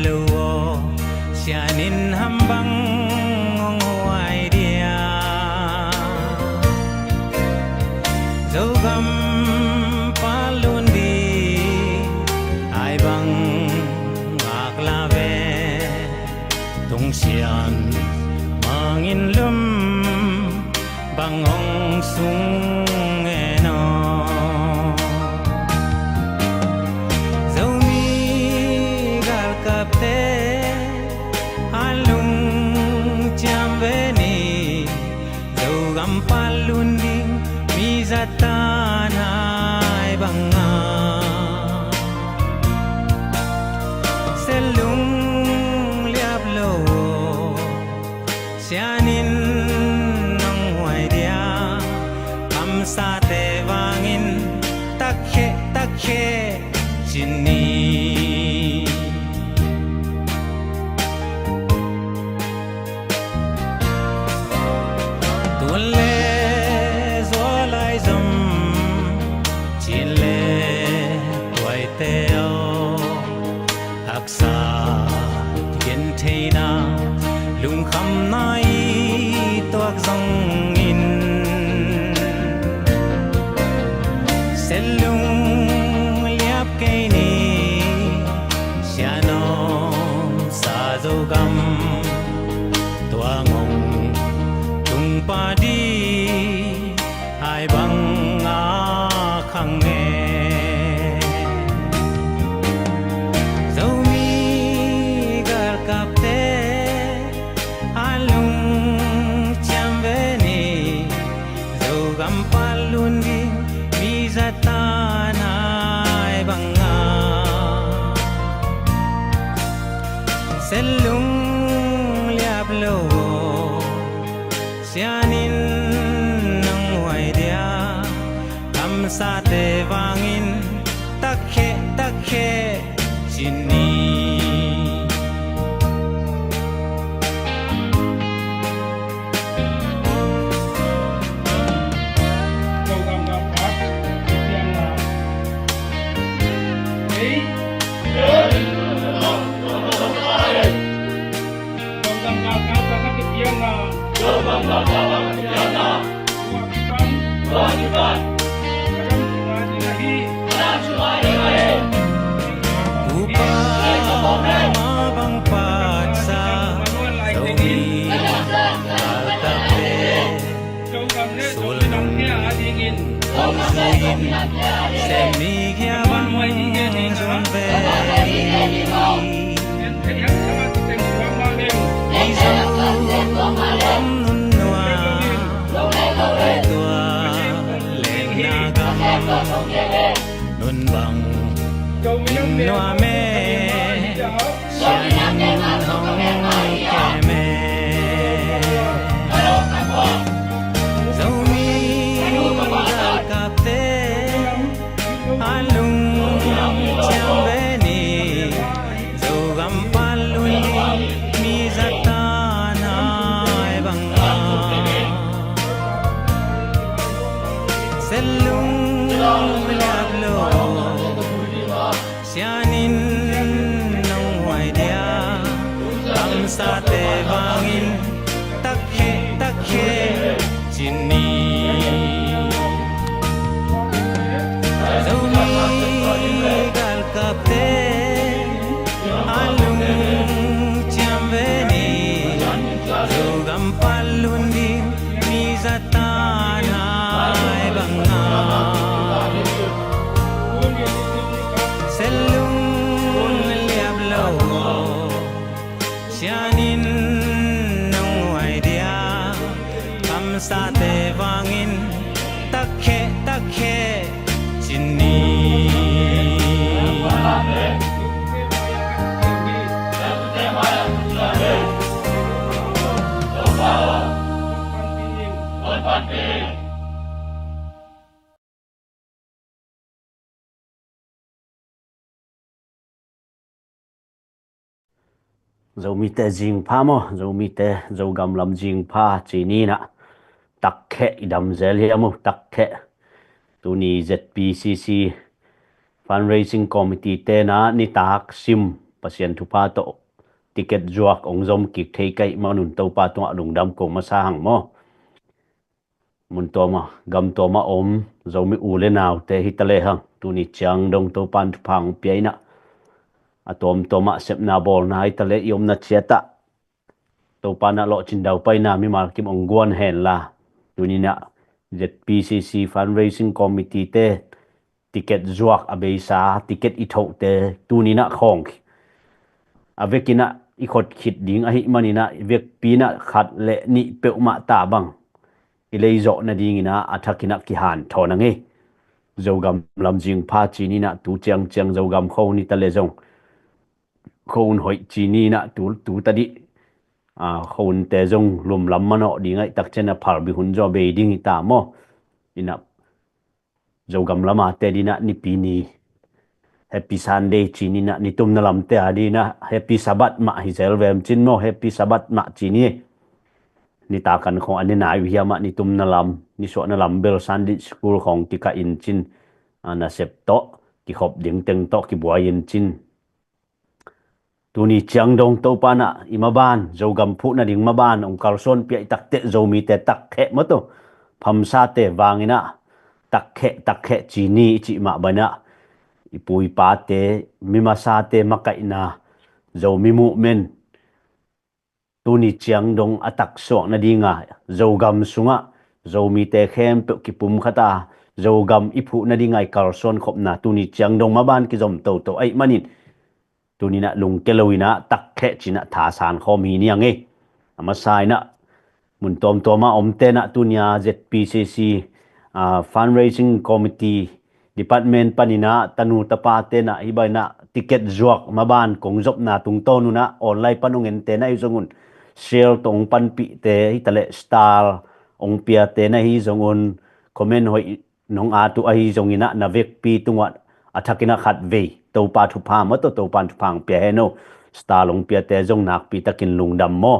luo sianin hambang ngong huai dia dấu găm palun đi ai bang ngạc la ve tung xian mangin lum bang ong sung eno dấu mi gal kapte alung cham ve ni dấu gam palun đi mi zatan hai banga selung liap lo sianin nang huai dia am sa te wangin takhe chini tulle lung khăm nai toak dòng in selung liap cây ni sianom sa dâu gam tua ngong tung pa đi hai bang a khang nghe palun di mi zatan hai banga selung liap lo sianin nang huai dia kam sa te wangin takhe chini semigya bang zon ve nun noa tua len nagam nun bang noa me sian hong keme selung liap lo sianin nang huai dia kam sa te wangin takhe chini dấu mi gal kapte alung cham ve ni dấu gam palun di mi zatan hai banga selung liap lo sianin nang huai dia kam sa te wangin takhe chini dấu mi te jing pha mo dấu mi te dấu gam lam jing pha chỉ ni na takhe idam zel hi amu takhe tuni ZPCC fundraising committee te na ni tak sim pasien thu pa to ticket juak ong zom ki thei kai manun to pa to lung dam ko ma sa hang mo mun to ma gam to ma om zomi u le naw te hitale hang tu ni chang dong to pan phang piaina atom to ma sep na bol na hitale yom na chiata to pa na lo chin dau pai na mi mal kim ong guan hen la tu ni na ZPCC fundraising committee te ticket zuak abeisa ticket i thau te tu ni na khong avekina i khot khit ding a hi manina vek pina khat le ni peuma ta bang ilei zo na ding ina athakina ki han thona nge zogam lamjing pha chi ni na tu chang chang zogam kho ni ta le zong khon hoi chi ni na tu ta di khon te zong lum lam mano ding ai tak chena phal bi hun zo be ding ta mo ina zogam lama te dina ni pi ni Happy Sunday chi ni na ni tum na lam te adi na Happy Sabat ma hi zel vem chin mo Happy Sabat ma chi ni ni ta kan khong ani nai wi ma ni tum na lam ni so na lam bel Sunday school khong ti ka in chin na sep to ki khop ding teng to ki bua in chin tu ni chiang dong to pa na ima ban zo gam phu na ding ma ban ong kalson pi tak te zo mi te tak khe mo to pham sa te wangina tak khe chi ni chi ma bana ipui pa te mima sa te makai na zo mi mu men tu ni chiang dong atak so na dinga zo gam sunga zo mi te khem pe ki pum khata zo gam iphu na dingai kalson khop na tu ni chiang dong ma ban ki zom to ai manin tu ni na lung keloina tak khe china tha san khom hi ni ange ama sai na mun tom toma om te na tu nya ZPCC fundraising committee department panina tanu tapa te na hibaina ticket zuak maban kong zop na tung tonu na online panungen te na izongun sale tong pan pi te hitale star ong pia te na hi zongun comment hoi nong a tu a hi zongina na vek pi tungwa athakina khat ve to pa thu pha ma to pan thu phang pia heno star long pia te zong nak pi takin lungdam mo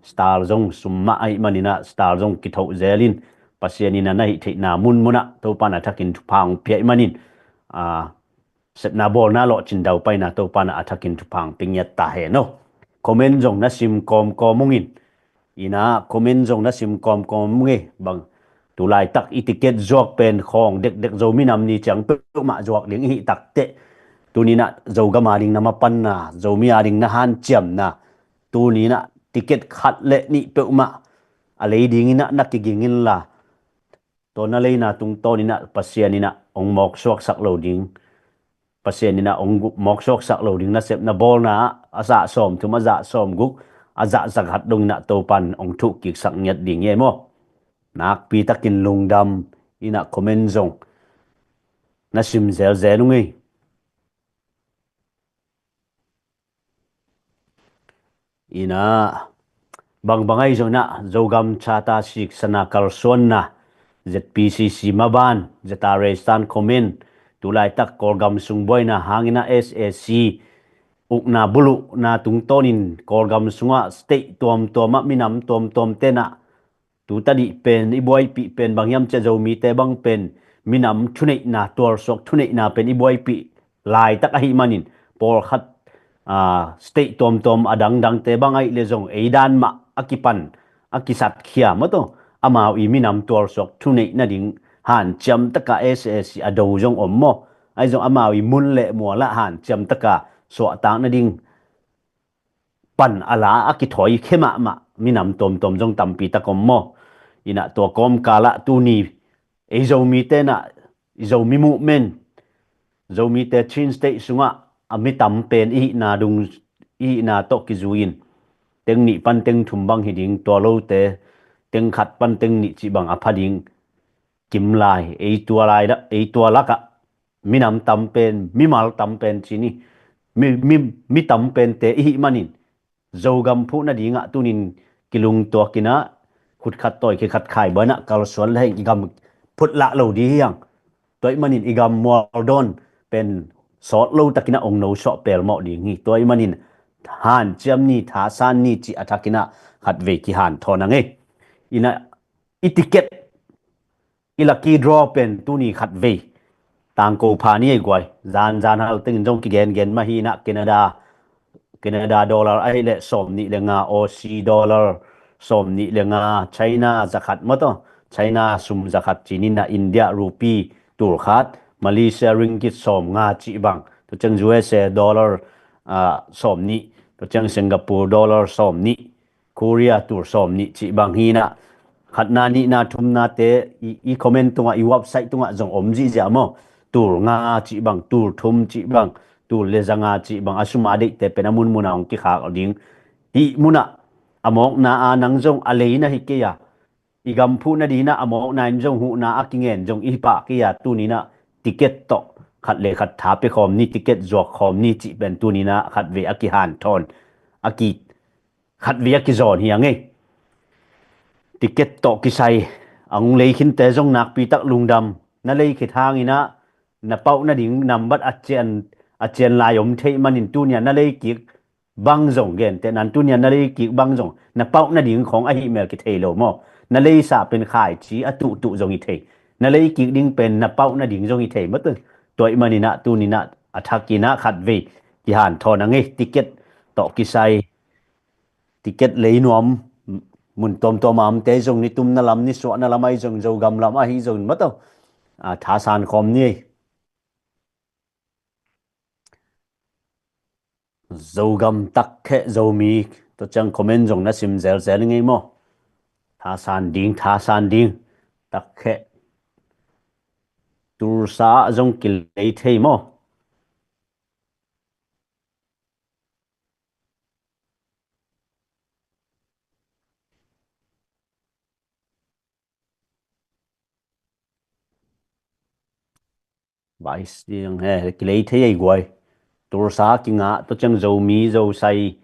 star zong summa ai manina star zong ki thau zelin pasianina na hi theina mun muna to pan athakin thu phang pia manin set na bol na lo chin dau pai na to pan athakin thu phang pingya ta he no comment zong na sim kom mungin ina comment zong na sim kom nge bang tu lai tak etiket jok pen khong dek zo minam ni chang pe ma jok ling hi tak te tu ni na zo ga ma ding na ma pan na zo mi a ding na han chiam na tu ni na ticket khat le ni pe ma a le ding ina na ki gingin la to na le na tung to ni na pasian ni na ong mok sok sak lo ding pasian ni na ong mok sok sak lo ding na sep na bol na asa som tu ma za som guk aza zagat dong na to pan ong thu ki sak nyat ding ye mo nak pi takin lungdam ina comment zong na sim zel ngi ina bangai zong na zogam chata sik sana kalson na ZPCC maban zatare stan comment tulai tak korgam sungboy na hangina SSC ukna bulu na tungtonin korgam sunga state tom minam tom tena tu tadi pen iboy pi pen bangyam cha zo mi te bang pen minam thunei na tor sok thunei na pen iboy pi lai tak a hi manin por khat state tom adang te bangai le zong eidan ma akipan akisat khia ma to amao i minam tor sok thunei na ding han cham taka SS ado zong ommo ai zong amao i mun le mo la han cham taka so ta na ding pan ala akithoi khema ma minam tom zong tampi takom mo ina to kom kala tu ni e zo mi te na zo mi mu men zo mi te chin state sunga ami tam pen i na dung i na to ki zuin teng ni pan teng thum bang hiding to lo te teng khat pan teng ni chi bang aphading kim lai e tua lai da e tua laka minam tam pen mi mal tam pen chi ni mi tam pen te i manin zogam phu na dinga tunin kilung to kina khut khat toy ki khat khai bana kal sol lai igam phut la lo di hiang toy manin igam mordon pen sot lo takina ong no so pel mo di ngi toy manin han cham ni tha san ni chi athakina khat ve ki han thona nge ina etiket ilaki draw pen tu ni khat ve tang ko pha ni gwai zan hal ting jong ki gen ma hi na Canada Canada dollar ai le som ni le nga Aussie dollar som ni le nga China zakat mo to China sum zakat chini na India rupee tur khat Malaysia ringgit som nga chi bang to chang USA dollar som ni to chang Singapore dollar som ni Korea tur som ni chi bang hi na khat na ni na thum na te i comment tunga i website tunga jong om ji ja mo tur nga chi bang tur thum chi bang tu le zanga chi bang asuma de te penamun munang ki kha ding hi muna amok na anang jong aleina hi ke ya igam phu na dina amok na jong hu na akingen jong i pa ke ya tu ni na ticket to khat le khat tha pe khom ni ticket jok khom ni chi ben tu ni na khat ve aki han thon aki khat ve aki zon hi ange ticket to ki sai ang le khin te jong nak pi tak lungdam na le ki thang ina na pau na ding nam bat a chen lai om thei manin tu nya na le ki bang jong gen te nan tu nya na le ki bang jong na pau na ding khong a hi mel ki thei lo mo na le sa pen khai chi a tu jong i thei na le ki ding pen na pau na ding jong i thei mat toi manina tu ni na athakina khat ve ki han thon ange ticket to ki sai ticket lấy nuam mun tom am te jong ni tum na lam ni so na lamai jong jo gam lam a hi jong mat tha san khom ni zo gam tak khe zo mi to chang comment jong na sim zel zel ngai mo tha san ding tak khe tur sa jong kil ei thei mo bai ding he kil ei thei ai guai tur sa ki nga to chang zo mi zo sai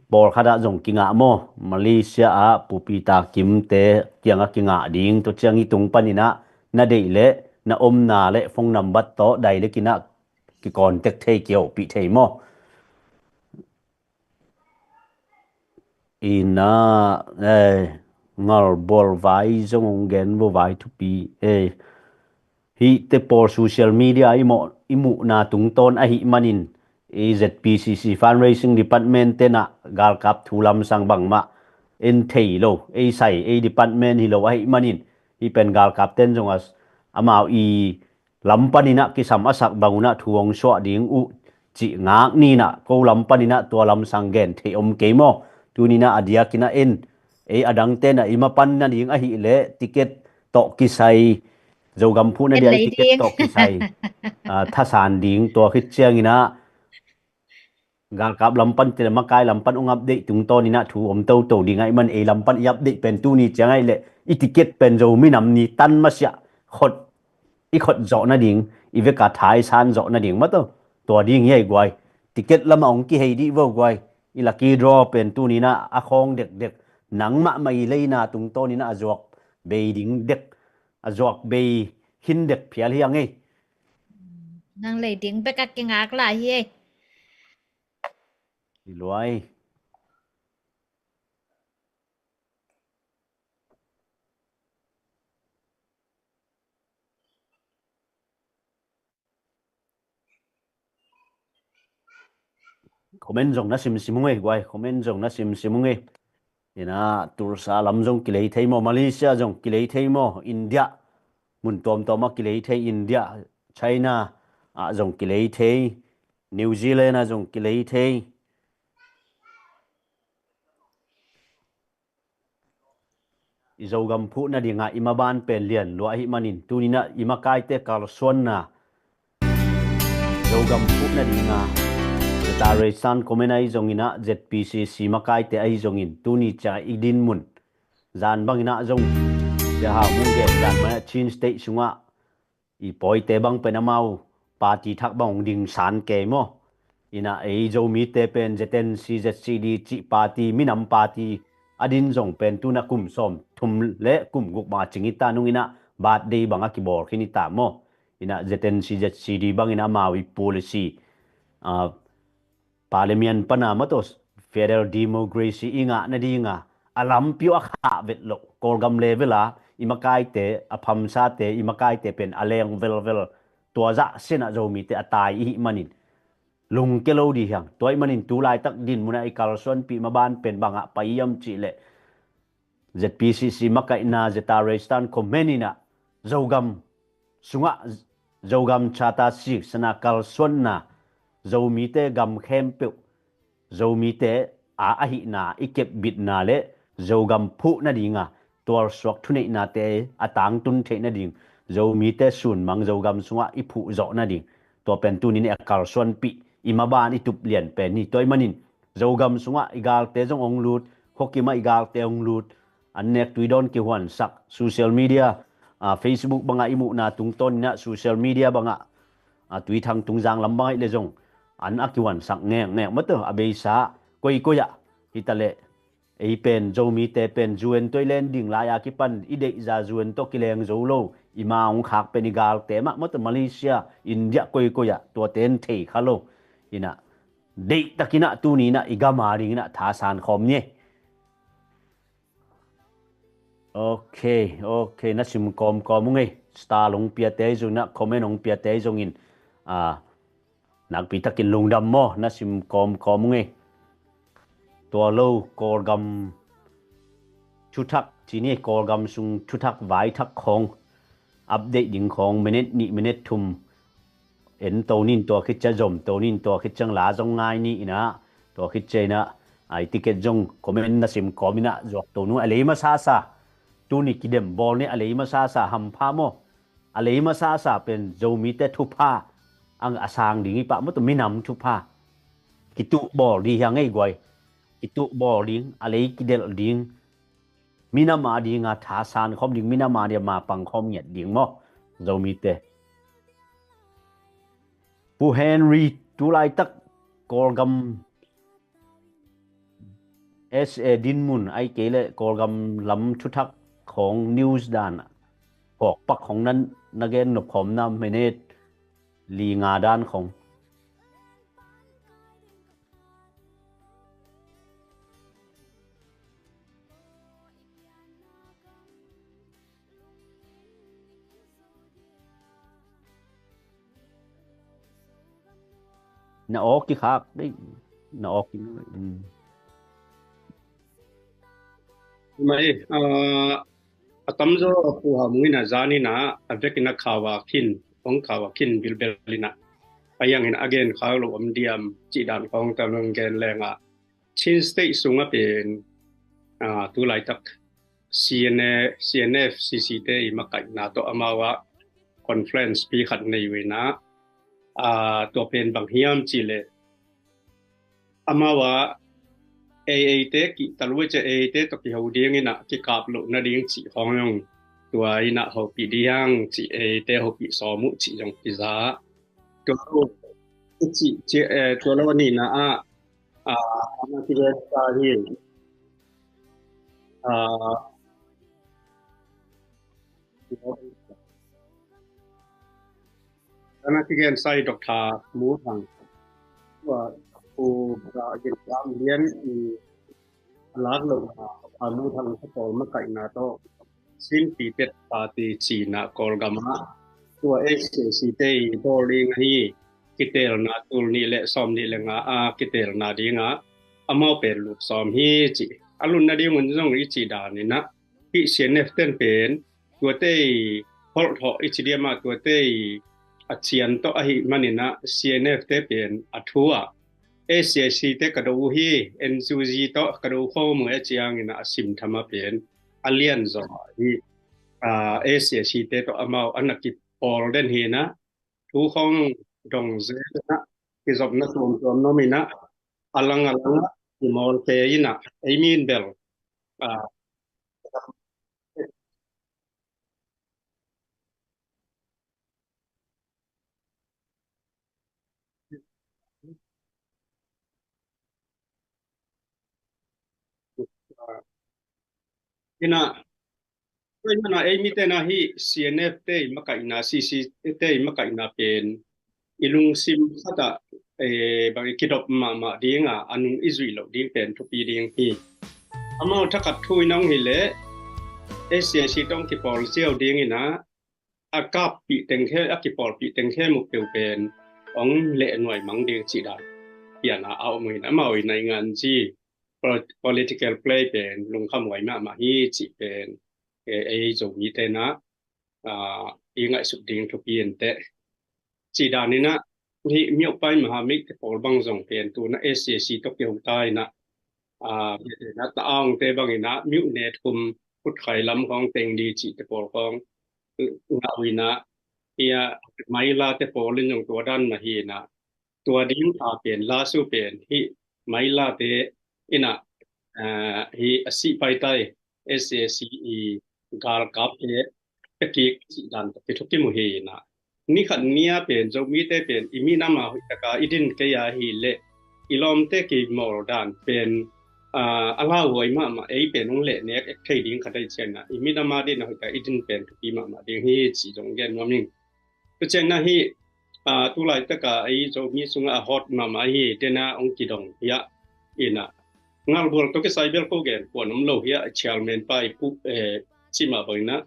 bor khada jong ki nga mo Malaysia a pupita kim te kianga ki nga ding to chang i tung panina na dei le na om na le phong nam bat to dai le kina ki kon tek thei kiau pi thei mo ina ngal bor vai jong gen bo vai thu pi hi te por social media imu na tung ton a hi manin AZPCC fundraising department te na gal kap thulam sang bang ma en thei lo sai department hi lo a hi manin hi pen gal kap ten jong as amao lampanina ki sam asak banguna thuong so ding u chi ngak ni na ko lampanina to lam sang gen thei om ke mo tunina adia kina en adang te na imapan na ding a hi le ticket to ki sai zo gam phu na Em dia lấy ticket riêng to ki sai tha san ding to khit chiang ina gal kap lampan te makai lampan ung update tung to ni na thu om to ding ai man lampan i update pen tu ni chiang ai le i ticket pen zo mi nam ni tan ma sia khot i khot zo na ding i ve ka thai san zo na ding ma to ding ye gwai ticket lam ong ki hei di vo gwai i lucky draw pen tu ni na a khong dek nang ma mai le na tung to ni na azok be ding dek azok be hin dek phial hi ange năng lấy tiếng bé các cái ngạc lại hi luai comment jong na sim nge gwai comment jong na sim nge ina tursa lam jong kilei thei mo Malaysia jong kilei thei mo India mun tom ma kilei thei India China a jong kilei thei New Zealand a jong kilei thei izo gam phu na dinga imaban pen lian lo hi manin tunina imakai te kal suan na zo gam phu na dinga tare san komenai jong ina ZPCC makai te ai jong in tuni cha idin mun zan bang ina jong ya ha mun ge zan ma chin state sunga i poi te bang penamau party thak bang ding san ke mo ina ei zo mi te pen jeten CZCD chi party minam party adin jong pen tu na kum som thum le kum guk ma chingita nung ina bat day banga ki bor khinita mo ina jeten CZCD bang ina mawi policy parliament panama to federal democracy inga na dinga alam pio akha vet lo kolgam levela imakai te apham sa te imakai te pen aleng vel tua za sena zo mi te atai hi manin ลุงเกโลดีหังตัวมันอินตูไลตักดินมุนไอคาร์ซอนปีมาบ้านเป็นบางอะไปยำจิเล ZPCC makai na Zetaristan komenina zogam sunga zogam chata si sana kalson na zomite gam khempe zomite a ahi na ikep bit na le zogam phu na dinga tor swak thune na te atang tun the na ding zomite sun mang zogam sunga iphu zo na ding to pen tu ni ne kalson pi imaban itup lian pen ni toy manin zogam sunga igal te jong ong lut hokima igal te ong lut anek tuidon ki huan sak social media Facebook banga imu na tungton na social media banga tui thang tungjang lambai le jong an akiwan sak ngeng nek mato abeisa koi koya hitale ei pen zomi te pen juen toilen ding la ya ki pan ide za juen to kileng zolo ima ong khak penigal te ma mato Malaysia India koi koya to ten thei khalo ina dei takina tu ni na igama ring na thasan khom ni okay na sim kom ngai star long pia te zo na comment ong pia te zong in nak pi takin lungdam mo na sim kom ngai to lo kor gam chuthak chi ni kor gam sung chuthak vai thak khong update ding khong minute thum en to nin to khit cha jom to nin to khit chang la jong ngai ni ina to khit che na ai ticket jong comment na sim komina jok to nu ale ma sa tu ni kidem bol ni alei ma sa ham pha mo alei ma sa pen zomi te thu pha ang asang dingi pa mo to minam thu pha kitu bol di yang ei goi kitu bol ding alei kidel ding minama ding a tha san khom ding minama dia ma pang khom nyet ding mo zomi te pu Henry tu lai tak kolgam SA Dinmun ai kele kolgam lam thu thakของ news ด้านออกปักของนั้นนักเรียนหนบผมนำเมเนตลีงาด้านของน่าออกกี่คักได้น่าออกกี่ไม่atamzo pu ha muina zani na avekina khawa khin ong khawa khin bilbelina ayang in again khawlo omdiam chi dan kong tamang gen lenga chin state sunga pen tu lai tak CNF CCT makai na to amawa conference pi khat nei we na to pen bang hiam chi le amawa AAT ki talwe che AAT to ki ho ding ina ki kap lo na ding chi hong yong tua ina ho pi diang chi AAT ho pi so mu chi jong pi za to chi to lo ni na na ti re ta hi na ti gen sai dokta mu thang wa u ga gen jam lian i lag lo mu thang ko ma kai na to sin pi pet pa ti chi na kol gama to SCC te to ring hi kitel na tul ni le som ni le nga kitel na dinga amao pe lu som hi chi alun na di mun jong i chi da ni na pi CNF ten pen to te hol tho i chi dia ma to te a chian to a hi manina CNF te pen athua SCC te kadu hi NCG to kadu kho mu e chiang ina sim thama pen alien zo hi SCC te to amao anaki pol den hi na thu khong dong ze na ki zob na tom no mina alang ki mol pe ina I mean bel ina na mi te na hi CNF te makai na CC te makai na pen ilung sim khata bang kidop ma dinga anung izui lo ding pen thupi ding hi amao thakat thui nong hi le SCC tong ki pol sel ding ina akap pi tengkhe akipol pi tengkhe mu pe pen ông lệ nuôi mang đi chỉ đàn hiện là ao mình đã màu này ngàn chi political play bên lùng khăm ngoài mà hi chỉ bên ấy dùng như thế nào ý ngại sụp đình thuộc yên tệ chỉ đàn này na hi miêu pai mà mình cái phổ bang dùng bên tu na SCC tốc hiệu tai na na taong te bang na miêu net kum phút khai lâm con tên đi chỉ cái phổ con ngạo na ia mai la te phổ lên dùng tua đan mà hi na tua đinh bên la su bên hi mai la te ina hi asi pai tai SCE gar kap te ki dan te thuki mu hi na ni khan nia pen zo mi te pen imi na ma hui taka idin ke ya hi le ilom te ki mor dan pen ala hoi ma ei pen ong le ne ek thei ding kha dai chen na imi na ma de na hui ka idin pen thuki ma ding hi chi jong gen no ming to chen na hi tu lai taka ei zo mi sunga hot ma hi te na ong ki dong ya ina ngal bol to ke cyber ko gen ko nom lo ya chairman pai pu chi ma boy na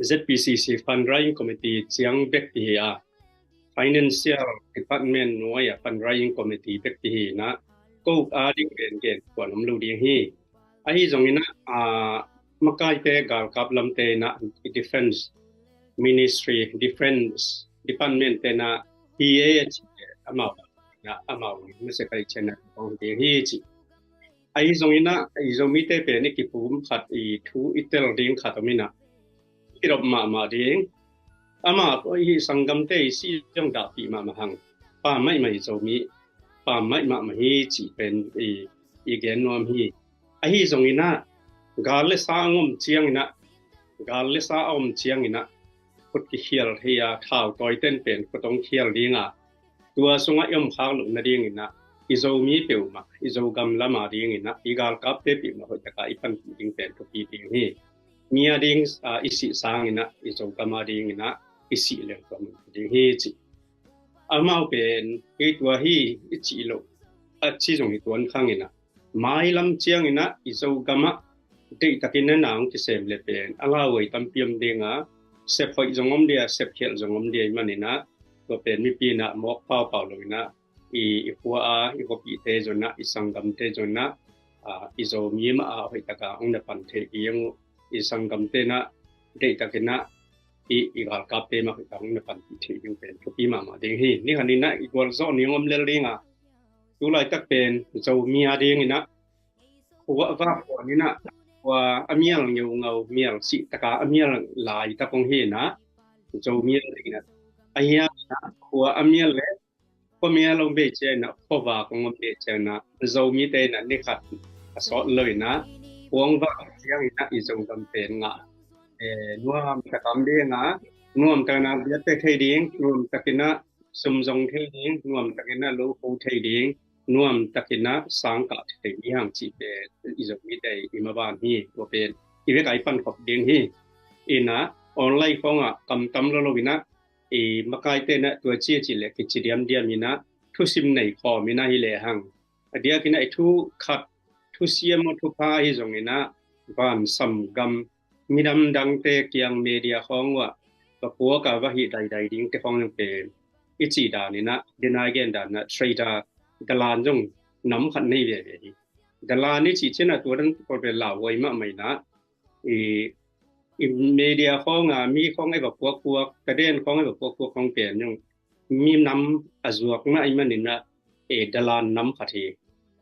ZPCC fundraising committee chiang bek ti ya financial department no ya fundraising committee bek ti na ko ding gen ko nom lo ding hi ai jong ina makai te gal kap lam te na defense ministry defense department te na PH amao ni se kai chen na ko ding hi chi ai zong ina ai zong mi te pe ni ki pum khat I thu itel ding khat amina kirop ma ding ama ko hi sangam te si jong da pi ma hang pa mai zo mi pa mai ma hi chi pen I gen nom hi ai zong ina gal le sa ngom chiang ina gal le sa om chiang ina put ki hial hiya thau toy ten pen ko tong hial dinga tua sunga yom khang lu na ding ina izo mi peu ma izo gam lama ding ina igal kap te pi ma ho taka ipan ding pen to pi ding hi mia ding isi sang ina izo gama ding ina isi le to ding hi chi amao pen ke tua hi ichi lo chi jong hi tuan khang ina mai lam chiang ina izo gama te takin na nang ki sem le pen ala wei tam piam dinga sep hoi jongom dia sep khel jongom dia manina to pen mi pi na mok pau lo ina I huwa I hopi te zona I sangam te zona izo mi ma hoi taka ong na pan te yang I sangam te na de takena I gal kap te ma hoi taka ong na pan te yang pen to pi ma ding hi ni hanina I gol zo ni ngom le ringa tu lai tak pen zo mi a ding ina huwa va ko ni na wa amial ngeu ngau mial si taka amial lai ta kong hi na zo mi ringa ahia huwa amial le ko mi along be che na ko va ko ngom be che na zo mi te na ni khat so loi na puang va chiang ina I zong kam pen nga nuam ta kam de nga nuam ta na bia te thei ding nuam ta kina sum zong thei ding nuam ta kina lo ko thei ding nuam ta kina sang ka thei mi hang chi pe I zong mi te I ma ban hi ko pen I ve kai pan khop ding hi ina online ko nga kam lo wina makai te na tua chia chi le ki chidiam dia mina thu sim nei kho mina hi le hang adia kina I thu khat thu siam mo thu pa hi zong ina ban sam gam midam dang te kiang media khong wa ka pu ka wa hi dai ding te khong pe I chi da ni na dinai gen da na trader dalan jong nam khan nei ve ve dalan ni chi chena tu dan ko pe la woi ma mai na media khong mi khong ai ba puak ka den khong ai ba puak khong pen jong mi nam azuak na I manin na dalan nam khathi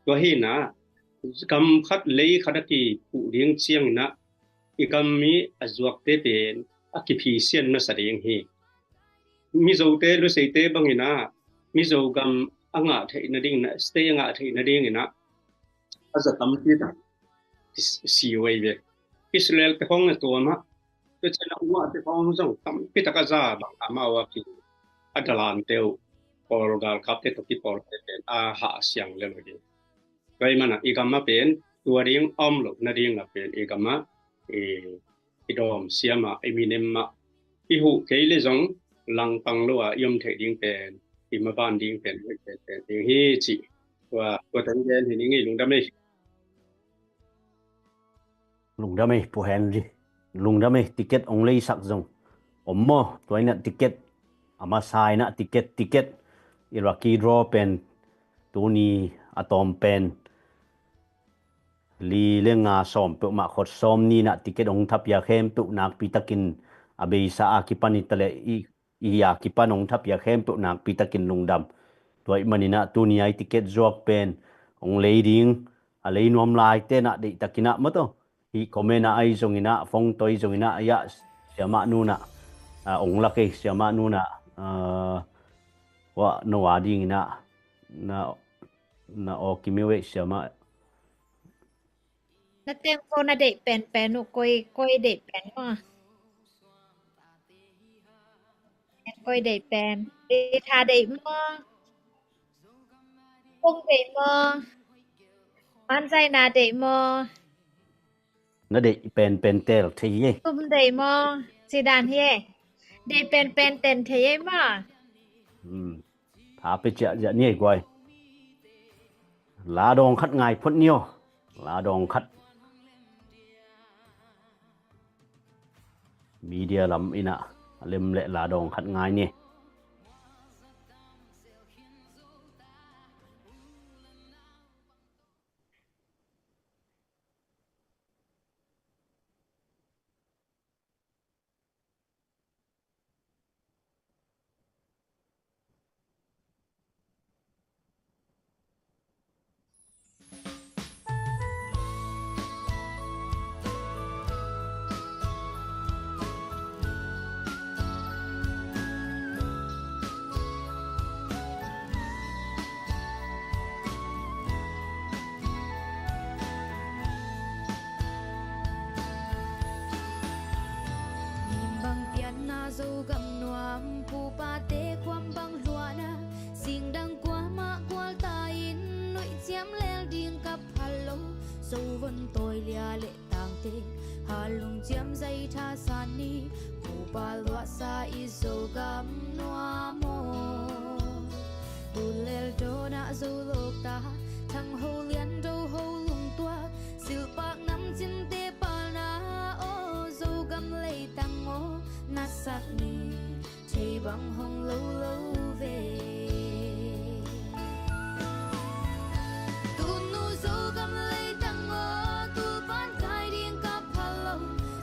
to hi na kam khat lei khadaki pu ding chiang na I kam mi azuak te pen akipi sian na sadeng hi mi zo te lu sei te bangina mi zo gam anga thei na ding na stay anga thei na ding ina aza tam ti ta si wei ve Israel te khong na to ma to chana wa te khong zo tam pi ta ka za bang ama wa ki adalan teu porgal kap te to ki por te ha siang le lo di kai mana igama pen tua ding om lo na ding na pen igama idom siama eminem ma I hu ke le zong lang pang lo yom the ding pen I ma ban ding pen ding hi chi wa tan gen hi ni ngi lung dam nei lung dam pu hen ri lung dam ticket ong lei sak zong ommo toina ticket ama sai na ticket Iraqi draw pen tuni atom pen li lenga som pe ma khot som ni na ticket ong thap ya khem tu nak pitakin abe sa akipan itale i ya kipan ong thap ya khem tu nak pitakin lungdam toy manina tuni ai ticket jok pen ong leading a leinom lai te na de takina mato hi komena ai zongina phong toy zongina ya siama nuna ong lake siama nuna wa no ading na o kimiwe siama na tempo na de pen no koi de pen mo koi de pen de tha de mo cung de mo an sai na de mo na de pen tel thi cung de mo si dan he de pen ten the mo thả pe cha dạ nie quay lá đòn khát ngài phun nhiều lá đòn khát media lắm ina lem lệ lá đòn khát ngài nè dâu gầm noam pu pa te kwam bang luana sing dang kwa ma kwal ta in nội chiam lel ding kap halo dâu vân tôi lia lệ tang te halung chiam dây tha san ni pu pa lua sa i dâu gầm noam mo tu lel do na dâu lok ta thang ho lian dâu ho lung tua sil pak nam chin te pa na o dâu gầm lệ tang o na sắc ni chỉ bằng hồng lâu lâu về tu nu dâu gam lấy tăng ngô tu bán cài điên cặp hello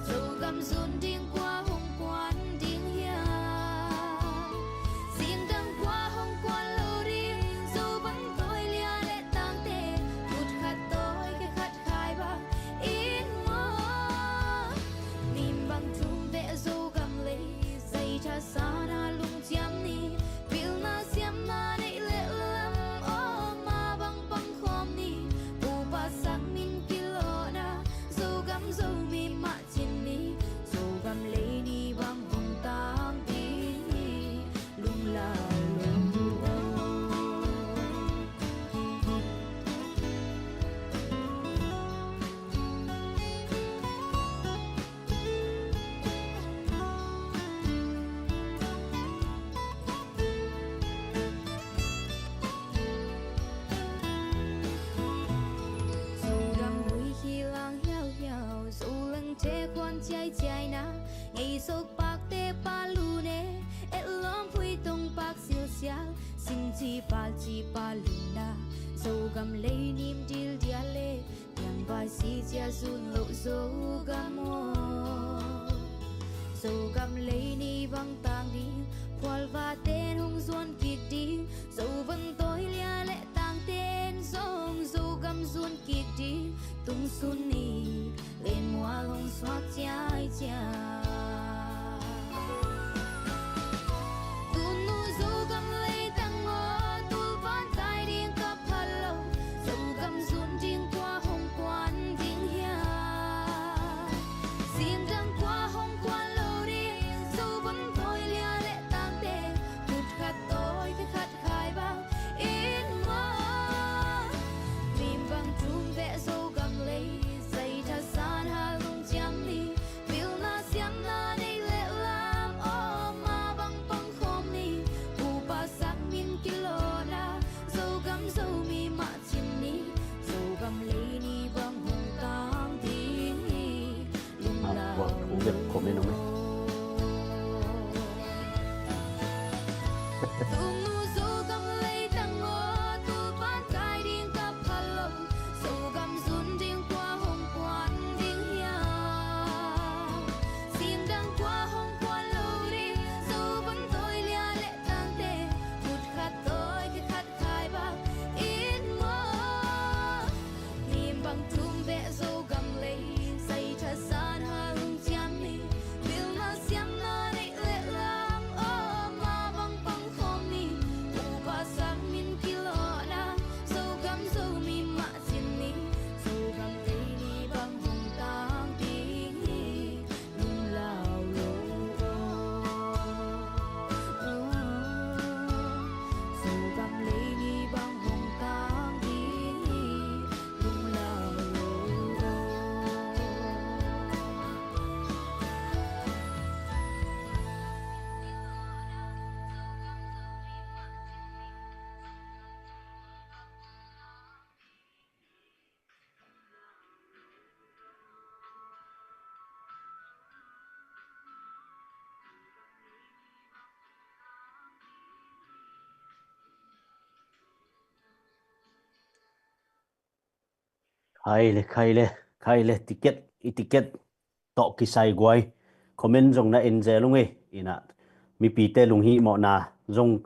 dâu gam dồn điên qua hồng quan điên hia xin đăng qua hồng quan lâu điên dâu bắn tôi lia lệ tang tê phút khát tôi cái khát khai ba in mơ niềm bằng trung vẽ dâu sana lung chiam ni pil na siam na nei le lam o ma bang bang khom ni pu pa sang min kilo na zo gam zo mi ma chin ni zo gam le ni bang hong tang ti lung la chạy chạy na ngày sốc bạc te pa lu ne et lom phui tong bạc siêu siêu xin chi pa lu na dâu gam lấy nim dil dia le yang ba si chia sun lo dâu gam mo dâu gam lấy ni bang tang đi qual va tên hung zuan kik đi dâu vân tôi lia lệ tang tên song dâu gam zuan kik đi tung sun ni lên mua lông xoát chai cha tu nu dâu gam lấy tăng ngô tu van tai điên cặp hello dâu gam zuan điên qua hồng quan điên hia xiêm đăng qua hồng quan lâu điên dâu vẫn tôi lia lệ tang tê phút khát tôi cái khát khai bao in mơ mìm bằng trung vẽ dâu gam lấy dây tha san ha lung chiam ni pil na siam na nei le lam o bằng tum vẽ dâu gầm lấy say thật xa hà hương chém ni bil na xiêm na đi lệ lam ma băng băng khom ni u ba sang min kilo na dâu gầm dâu mi ma xin ni dâu gầm lấy ni băng hồng tang tiếng lung lao lô dâu gầm lấy ni băng hồng tang tiếng lung lao lô khai le ticket to kisai guai comment jong na enje lungi ina mi pi te lung hi mo na jong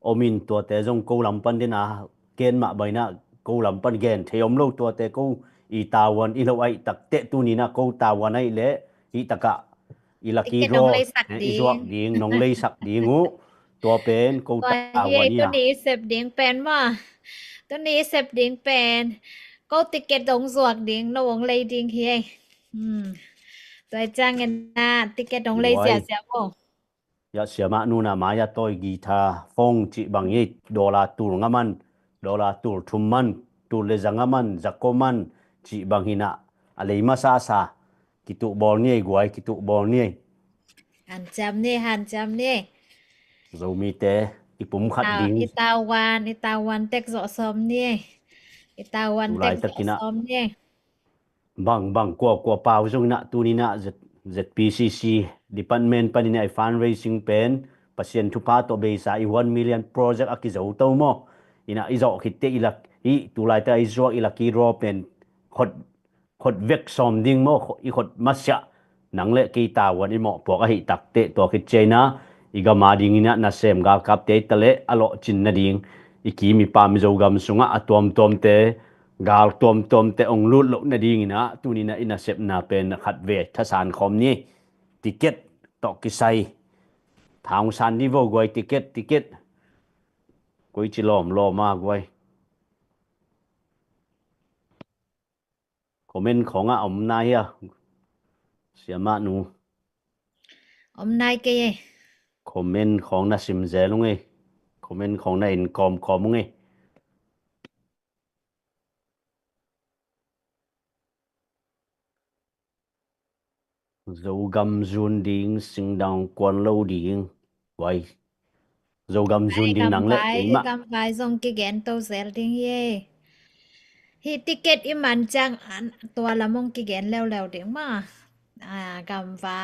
omin to te jong ko lampan dina ken ma baina ko lampan gen theom lo to te ko i tawan i lo ai tak te tu ni na ko tawan ai le i taka ilaki Ticket ro nong lei sak ding. isuak ding nong lei sak dingu to pen ko ตัว tawan เย่ตัว ya นี้เสพดิ้งเป็นว่าตัวนี้เสพดิ้งเป็นก็ติเกตดงสวกดิ้งนวงเลยดิ้งเฮียตัวจ้างเงินนะติเกตดงเลยเสียบ่ ya siama nu na maya toy gita phong chi bang ye dola tur ngaman dola tur thumman tur le zangaman zakoman chi bang hina alei masa sa kitu bol ni guai kitu bol ni หันจำนี่หันจำนี่ zomi te ipum khat อ่า ding อีตาวันเต็กเจาะซ้อมนี่อีตาวันเต็กเจาะซ้อมนี่ bang kwa pau jong na tu ni na ZPCC department panina i fundraising pen pasien thu pa to be sa i 1 million project akizo to mo ina izo khitte ilak i tulai ta izo ilaki ro pen khot vek som ding mo i khot masya nangle ki ta wan i mo pok a hi tak te to khit chena iga ma ding ina na sem ga kap te tale alo chin na ding iki mi pa mi zo gam sunga atom tom te gal tom te ong lut lo na ding ina tunina ina sep na pen khat ve thasan khom ni ticket to kisai thang san ni vo goi ticket koi chilom lo ma goi comment ของอมนายอ่ะเสียมานู อมนายเกย comment ของนาซิมเจลุงไง comment ของนายอินคอมคอมไงdấu gam zun ding sing dang quan lâu ding vậy dấu gam zun ding nang le ma กำไว้ทรงกิเกนโตเซลดิ้งเย่ฮิติเกตอิมันจังอันตัวละมงกิเกนแล้วดิ้งมากำไว้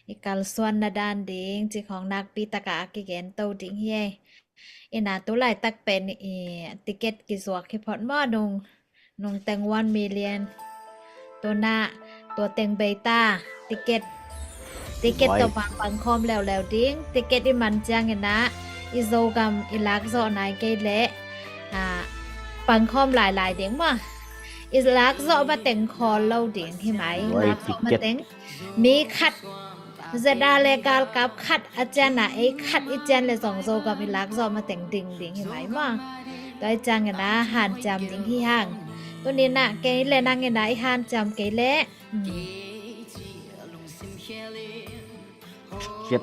อีกัลส่วนนาดานดิ้งจีของนักปีตะกากิเกนโตดิ้งเย่อินาตัวไหลตักเป็นติเกตกิสวกคิพอดมอนุงแตง1 million ตัวหน้าตัวเต็งเบต้าติเกตตัวปังคอมแล้วดิ้งติเกตอิมันจังเห็นนะอีโซกัมอีลักโซนายเกตเละปังคอมหลายเด้งมาอีลักโซมาเต็งคอเล่าเด้งใช่ไหมลักโซมาเต็งมีคัดจะได้เลกาลกับคัดอาจารย์นะไอ้คัดอาจารย์เลย2โซกับอีลักโซมาเต็งดิ่งใช่ไหมมาตัวจังกันนะหันจำดิ่งที่ห่างตัวนี้นะเกยเลยนั่งกันนะไอ้หันจำเกยเละchết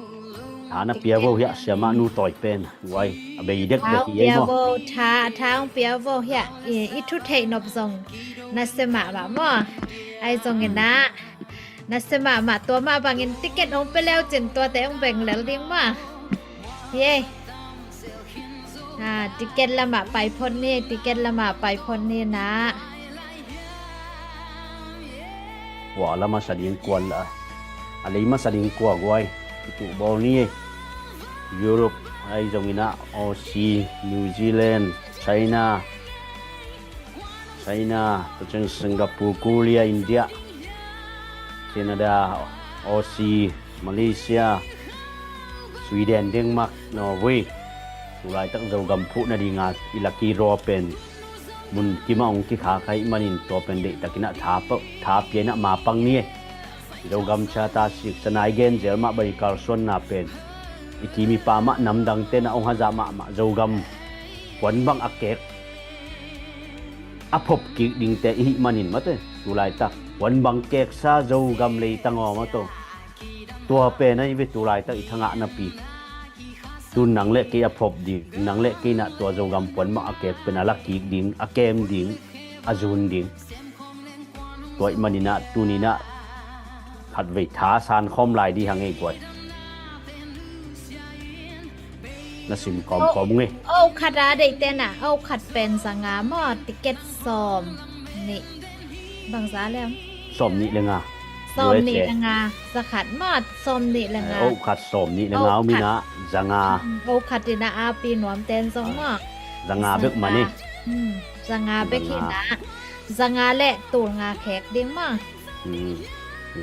ana pia vo ya siama nu toy pen wai abe dek de ท้าว hi เปีย mo โวท้าวเปียโวเฮียอีทุเทนบซงนัสมาบะมอไอซงเงินนะนัสมาตัวมาบางเงินติเกตองไปแล้วจินตัวแต่องแบ่งแล้วดิ้งมาเย่ติเกตละมาไปพ้นนี่ติเกตละมาไปพ้นนี่นะ wa la ma sa ding kwan la alei ma sa ding kwa goi tu bol ni Europe ai jong ina Aussie New Zealand China to chang Singapore Korea India Canada Aussie Malaysia Sweden Denmark Norway tulai tak zo gam phu na dinga ilaki ro pen มุนกิมาองกิขาใครมันอินตัวเป็นเด็กตะกินะทาเปียนะมาปังนี้โจกำชาตาสิกสนายเกนเจลมาบริการส่วนนาเป็นอีกีมีปามะนำดังเตนะองฮะจามะมาโจกำวันบังอักเกตอภพกิดิงเตอิมันอินมาเตตุลายตักวันบังเกกซาโจกำเลยตังอมาโตตัวเป็นนั่นวิตุลายตักอิทังะนาปีตุนหนังเล็กกีอภพดิหนังเล็กกีนะตัวโจกำวันบังอักเกตเป็นอลักกิดิงอเกมดิงอจูนดิงตัวมันอินะตุนินะขัดเวทาสานคอมลายดีหังไงกวยน่าสิมกอมไงเอาขัดได้เต้นเอาขัดเป็นสง่ามอติเก็ตซอมนี่บางสาแล้วสมนี่เลยงาซอมนี่ละงาสขัดมอดซอมนี่ละงาเอาขัดสมนี่เลยงามีนะจังาเอาขัดดินะอาปีหนวมเต้นสองมอกจังาเบกมานี่จังาเบกหินะจังาเละตูงาแขกเด้งมา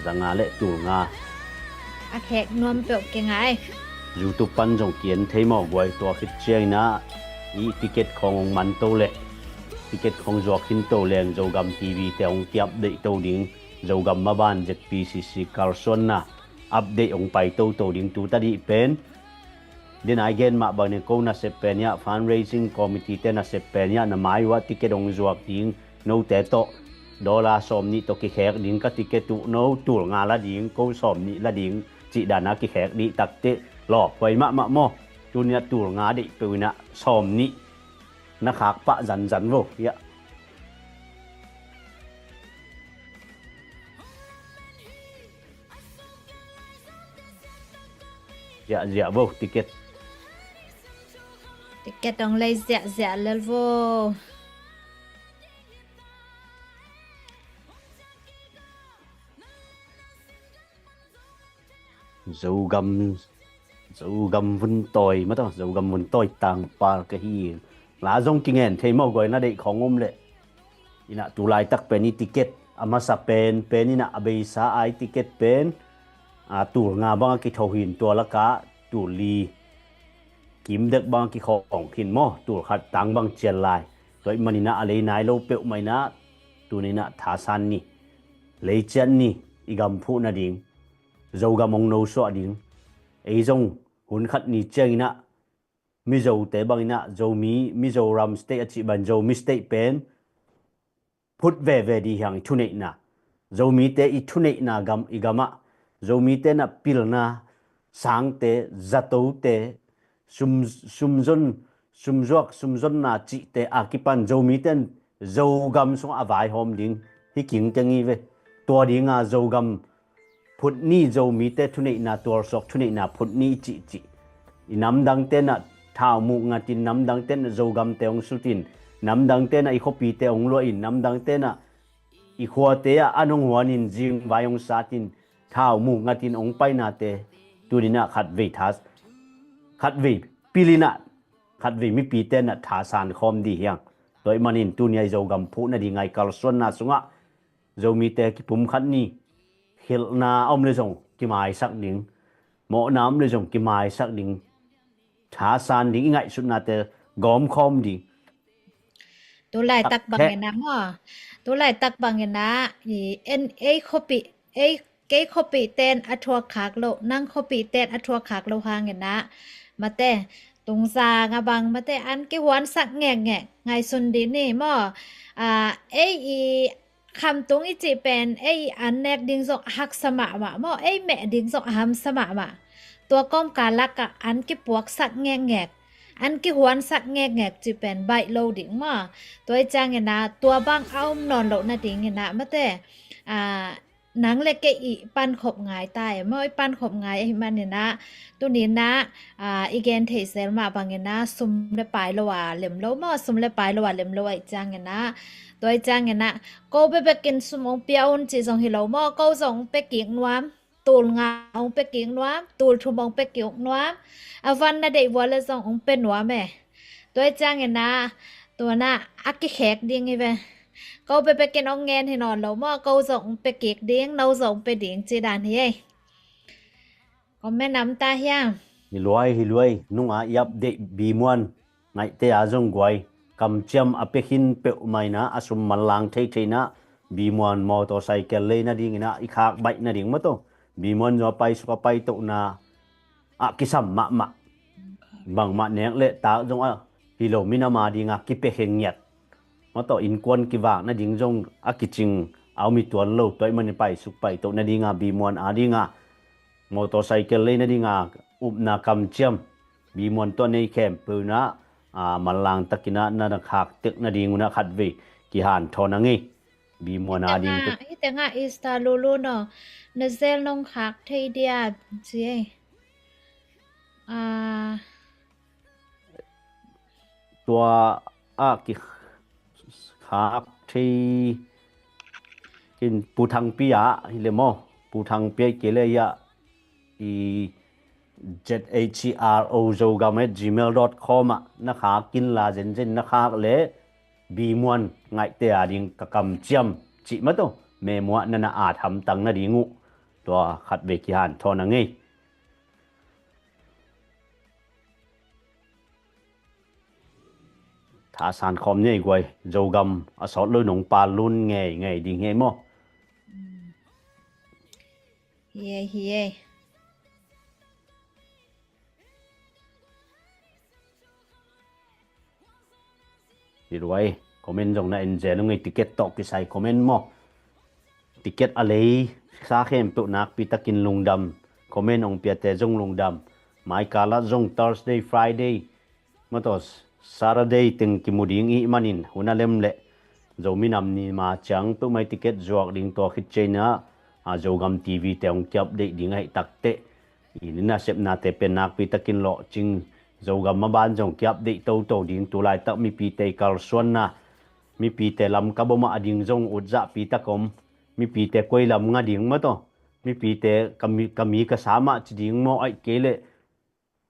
จังาเละตูงาอาแขกนวมเปียวเก่งไงYouTube ปันจงเกียนเทมอกไว้ตัวคิดเชียงนะอีติเกตของมันโตเละติเกตของจวกหินโตแรงโจกำทีวีแต่องเตียบเดโตดิ้งโจกำมาบ้าน7PCC คาร์ซอนนะอัปเดตองไปโตดิ้งตูตัดอีเป็นเดินไอเกนมาบังเนโกน่าเซเปเนียฟันเรซิ่งคอมมิตี้เตน่าเซเปเนียน่าหมายว่าติเกตองจวกดิ้งโนเตโตดอลลาร์สมนี่ตกิแขกดิ้งก็ติเกตุโนตูงาละดิ้งกูสมนี่ละดิ้งจีดานากิแขกดิตักเตหลอกไว้มะโมจูเนียตูงาดิเปวินะสมนี่นักขากปะจันโวเจียโวติเกตต้องเลยเจียเลยโวdầu gầm vun tỏi mà tao dầu gầm vun tỏi tàng pa cái hi lá rong kinh nghiệm thấy mau gọi nó để khó ngom lệ ina tu lai tak pen ticket ama sa pen ina abe sa ai ticket pen tu nga bang ki thau hin to la ka tu li kim dek bang ki khong khin mo tu khat tang bang chen lai toi manina ale nai lo pe mai na tu ni na tha san ni le chen ni igam phu na ding dầu gà mong nấu sọ điếng ấy dòng huấn khát ní chơi nè mi dầu tế bằng nè dầu mi dầu ram stay chỉ bằng dầu mi stay pen put về đi hàng thu nệ nè dầu mi tế ít thu nệ nè gam igama dầu mi tế nè pil nè sáng tế zato tế sum zon nè chỉ tế akipan dầu mi tế dầu gam song avai hom điếng hi kính tiếng nghi về tua điếng dầu gam phút ní dầu mi tế thu nệ na tuor sok thu nệ na phút ní chỉ nắm đăng tên na thảo mụ ngặt tin nắm đăng tên na dầu gam tế ông sutin nắm đăng tên na ikopi tế ông loin nắm đăng tên na ikhuwa tế anong huanin jing vayong satin thảo mụ ngặt tin ông pai na tế tu na khát về pilina khát về mi pi tế na thả san khom đi hiang tối manin tu nhai dầu gam phút na đi ngay kalson na sunga dầu mi tế ki pum khát ni hiểu na ông lấy dùng cái máy sắc đỉnh mỗi năm lấy dùng cái máy sắc đỉnh thả san đỉnh ngại suốt na te gom khom đi tôi lại tắc bằng cái nắm à tôi lại tắc bằng cái ná thì en cái copy tên ở thua khác lộ năng copy tên ở thua khác lộ hàng cái ná mà te tung ra ngà bằng mà te ăn cái hoán sắc nghẹt ngày xuân đến này màคำตรงอีจีเป็นอันแนกดิ้งส่งหักสมะมาหม้อแม่ดิ้งส่งหำสมะมาตัวก้มกาลักอันกี่ปวกสักแงกอันกี่หวนสักแงกจีเป็นใบโลดิ้งมาตัวจางเงินนะตัวบางเอานอนโลนะดิ้งเงินนะมาแต่หนังเล็กอีปันขบงายตายเมื่อปันขบงายมันเนี่ยนะตัวนี้นะอีเกนเทเซลมาบางเงินนะซุ่มเลยปลายละว่าเหลี่ยมโลมาซุ่มเลยปลายละว่าเหลี่ยมโลไอจางเงินนะตัวจางเงินนะก็ไปกินสมองเปียวจีส่งหิโลมอก็ส่งไปกินน้ำตูลงาองไปกินน้ำตูลทุ่มองไปกินน้ำวันนั้นเด็กวันละส่งองเป็นน้ำแม่ตัวจางเงินนะตัวน่ะอักกิแขกดิ้งไงเว้ก็ไปกินองเงินให้นอนแล้วมอก็ส่งไปกินดิ้งเราส่งไปดิ้งจีดานเฮ้ยก็แม่น้ำตาเฮียฮิลวยนุ่งยับเด็กบีมวนไงเตะจงกวย cầm châm ape hin pe mai na asum malang thei na bimuan motorcycle le na ding na ikhak bai na ding mato bimuan zo pai suka pai to na a kisam ma bang ma neng le ta jong a hilomina ma dinga ki pe heng nyat mato in kwan ki wak na ding jong a kiching au mi tuan lo toy mani pai suk pai to na dinga bimuan a dinga motorcycle le na dinga na kam cham bimuan to nei kem pu na malang takina na khak tek na ding na khat ve ki han thona ngi bimuan a ding to Itenga ista lulu no na zel nong khak thei dia chi tua ki khak thei kin pu thang pi ya le mo pu thang pe ke le ya i zhro@gmail.com na khak kin la zen na khak le bimuan ngai te a ding ka kam chiam chi ma to me mo na a tham tang na dingu tua khat ve ki han thona ngi thả san khom nhảy quay dầu gầm ở sót lôi nông pa luôn nghe đi nghe mo Hie thì rồi comment dòng này giờ nó ngay ticket top cái sai comment mo ticket ở lấy sa khem tụ nạc pi takin lung đầm comment ông pi te dòng lung đầm mai kala dòng Thursday Friday mà to Saturday từng ki muding i manin hunalem le zo minam ni ma chang tu mai ticket zuak ding to khit chena zo gam TV te ong kyap de ding ai takte inina sep na te penak pi takin lo ching zo gam ma ban jong kyap de to ding tu lai tak mi pi te kal suan na mi pi te lam ka boma ading jong utza pi takom mi pi te koi lam nga ding ma to mi pi te kami ka sama chi ding mo ai kele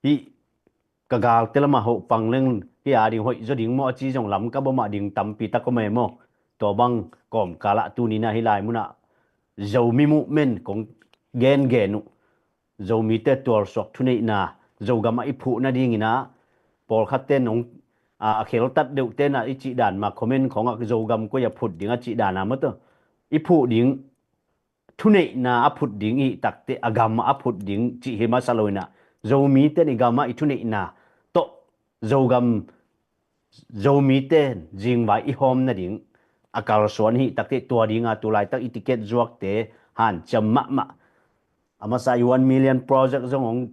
hi kagal telama ho pangleng hi a ding hoi zo ding mo chi jong lam ka boma ding tam pi takom me mo to bang kom kala tu ni na hilai muna zo mi mu men kong genu zo mi te tor sok thunei na zo gama i phu na ding ina por khatte nong khel tat deu te na i chi dan ma comment khong a zo gam ko ya phut ding a chi dan na mato i phu ding thunei na a phut ding i takte agam a phut ding chi hema saloina zo mi te ni gama i thunei na to zo gam zo mi te jing vai i hom na ding akal suan hi takte tua dinga tulai tak etiket zuak te han chamma ma amasa 1 million project zong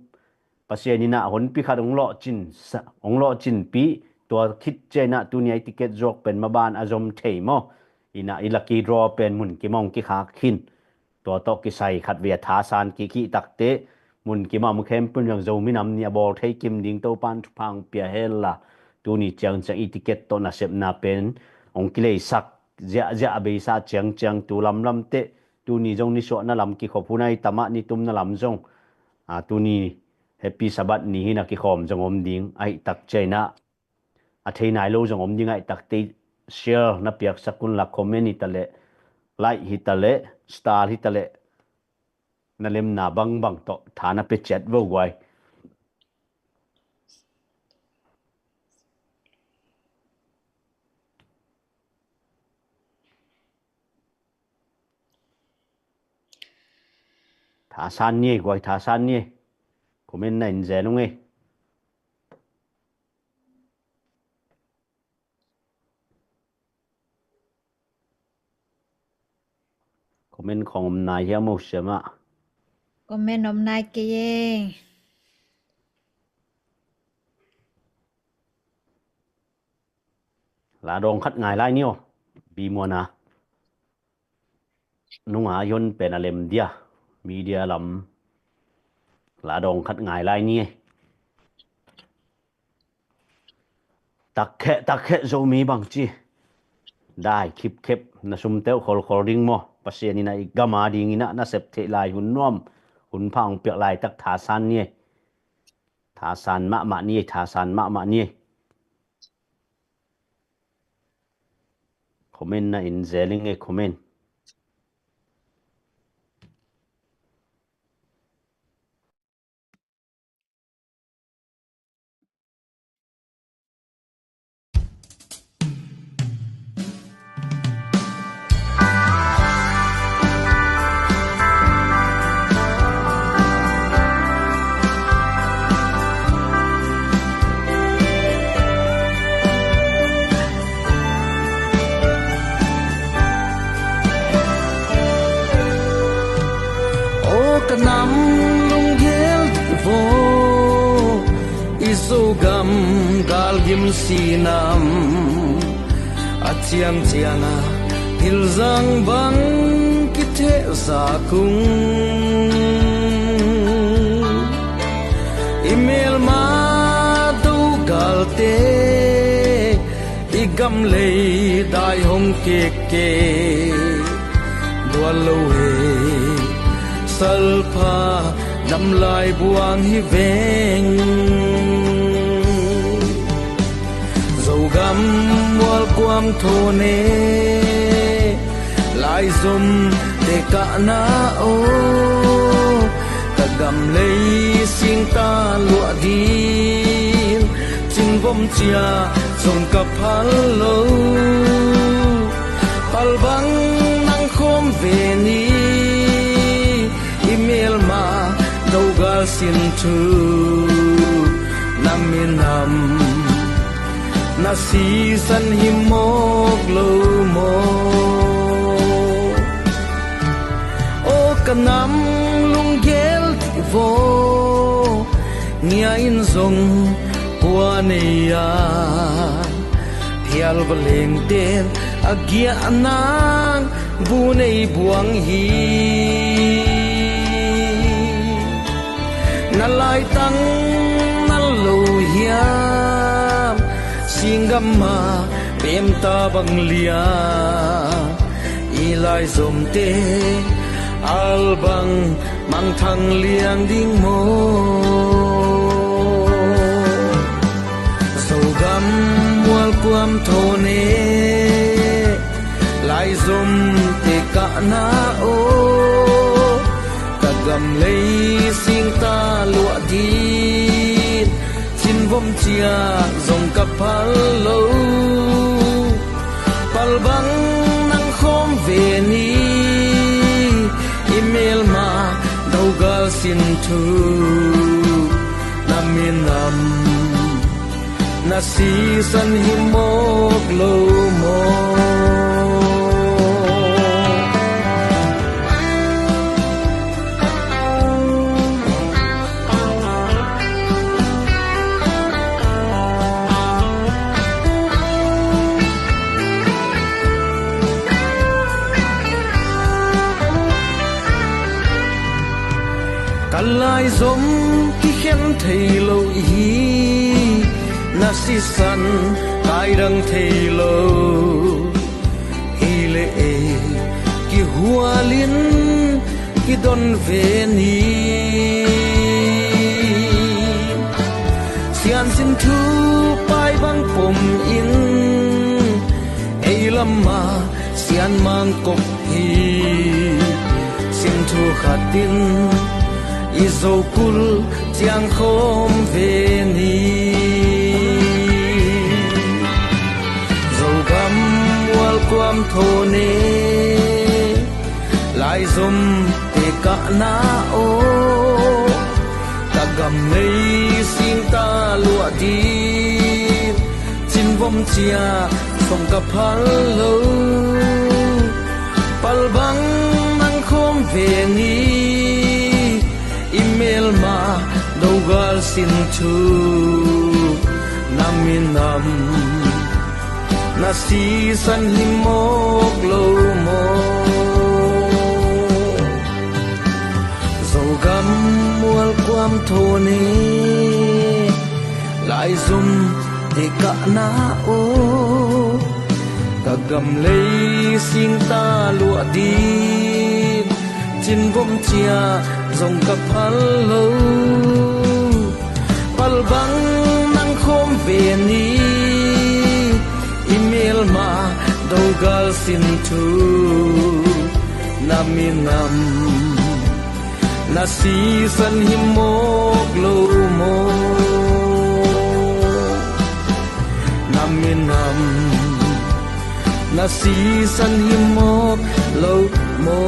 pasianina hon pi khat ong lo chin pi tua khit chena tunia etiket zuak pen maban azom theimo ina ilaki draw pen mun ki mong ki kha khin tua to ki sai khat ve tha san ki ki takte mun ki ma mu khem pun yang zo minam ni abol thei kim ding to pan phang pia hella tuni chang chang etiket to na sep na pen ong ki lei sak ja be sa chang tu lam te tu ni jong ni so na lam ki khopunai tama ni tum na lam jong tu ni happy sabat ni hina ki khom jong om ding ai tak chaina thei nai lo jong om ding ai tak te share na piak sakun la comment ni tale like hi tale star hi tale na lem na bang to thana pe chat vo wai thả san nhé gọi thả san nhé comment này dễ luôn nghe comment không này hiếm một xem ạ comment hôm nay kia là đong khát ngài lại nhiêu bi mua na nung yon penalem dia media lam là đong khát ngài lại nhé tắc khệ zo mi bằng chi dai khép na sum teo khol ding mo pasien ni na gama ding ina na sep the lai hun nom hun phang pek lai tak tha san nhé tha san ma nhé tha san ma nhé comment na in zeling e comment nam lung gel vo isu gam gal gim sinam achiang chianga hil zang bang kithe sa kung email ma tu gal te igam le dai hong ke ke dual lo he salpha nam lai buang hi veng dầu gam mual quam thô nê lai zum để cả na ô ta gam lấy xin ta lụa đi xin vom chia dùng cặp hal lâu pal bang nang khom về ni email ma đâu gal xin thu nam min nam na si san hi mok lo mo o kanam lung gel vo nia in zong kwa nei ya hial baleng ten agia anang bu nei buang hi na lai tang na lo hiam singama pem ta bang lia ilai zom te albang mang thang liang ding mo so gam mual quam tho ne lai zom te ka na o ta gam lei sing ta lụa đi xin vom chia dòng cặp pal lâu pal bang nang khom về ni email ma đâu gal xin thu nam min nam na si san hi mok lo mo lai giống ki khen thầy lâu hi na si san tai đăng thầy lâu hi lệ ki hua liên ki don về ni sian sin thu pai bang pom in ei lama sian mang kop hi sin thu khatin izo kul chiang khom về ni dầu gam mual quam thô nê lai zum te ka na o ta gam nei sin ta lụa đi chin vom chia song ka phal lo pal bang nang khom về ni email ma đâu gal xin thu nam min nam na si san hi mok lo mo dầu gam mual quam thô ne lai zum te ka na o ka gam lei sing ta lụa đi chin vom chia dòng cặp hal lâu pal bang nang khom về ni email ma đâu gal xin thu nam min nam na si san hi mok lo mo nam min nam na si san hi mok lo mo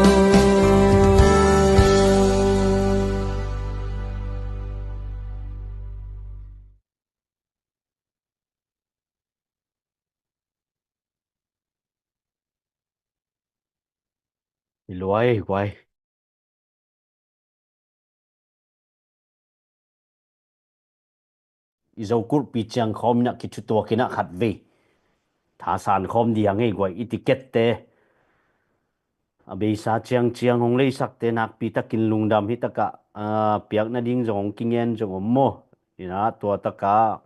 Luai quay izokur pi chang khom na ki chu to kina khat ve tha san khom dia ngei goi etiket te abe sa chiang hong lei sak te nak pi takin lungdam hi taka piak na ding jong kingen jong mo ina to taka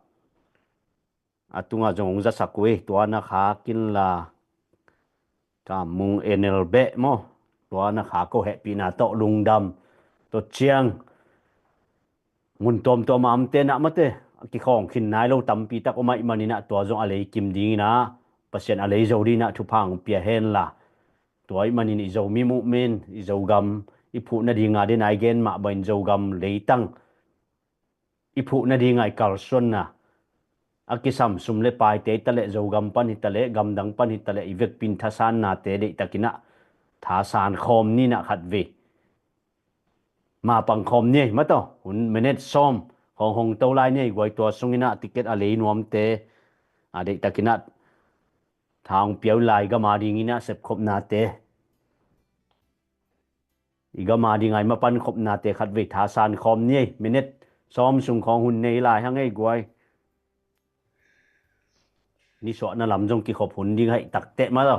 atunga jong za sakwe to na kha kin la ka mung enel be mo to na kha ko he pi na to lungdam to chiang mun tom to am te na mate ki khong khin nai lo tam pi tak omai manina to jong ale kim ding na pasien ale jodi na thu phang pia hen la toy manin i zo mi mu men i zo gam i phu na dinga de nai gen ma bain zo gam leitang i phu na dinga i kal son na akisam sum le pai te tale zo gam pan hi tale gam dang pan hi tale i vek pin thasan na te de takina tha san khom ni na khat ve ma pang khom ni ma to hun menet som hong to lai ni goi to sungina ticket a le nuam te a de takina thang piau lai ga ma dingina sep khop na te iga ma di ngai ma pan khop na te khat ve tha san khom ni minute som sung khong hun nei lai hang ei goi ni so na lam jong ki khop hun ding hai tak te ma lo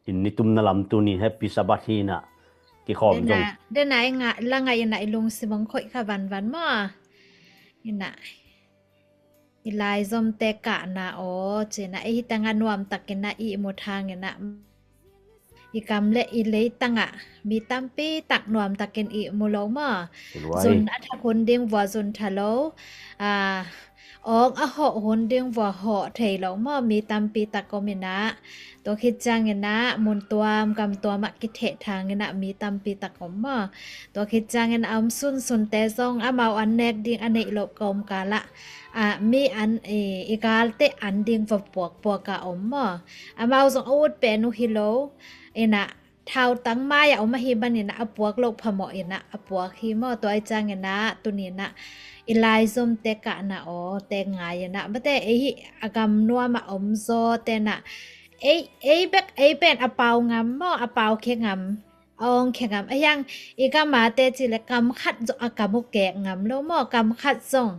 in ni tum na lam tu ni happy sabat hi na ki khom jong de nai nga la nga ina ilung simong khoi kha van ma ina ilai zom te ka na o chena e hitanga nuam takena i mo thang ina ikam le i le tanga mi tampi tak nuam taken i mo lo ma zun atha kun ding wa zun thalo ong a ho hun ding wa ho thei lo ma mi tampi takomina to khit chang ina mun tuam kam tuam ki the thang ina mi tampi takom ma to khit chang ina am sun te zong amau an nek ding anei lo kom kala mi an ikal te an ding wa pok ka om ma amau zong ut pe nu hilo ina thao tang ma ya om hi ban ina apuak lok phamo ina apuak hi mo to ai chang ina tunina ilai zum te ka na o te ngai na mate e agam nuwa ma om zo te na bek pen apau ngam mo apau khe ngam ong khe ngam ayang igama te chile kam khat zo akamu ke ngam lo mo kam khat zong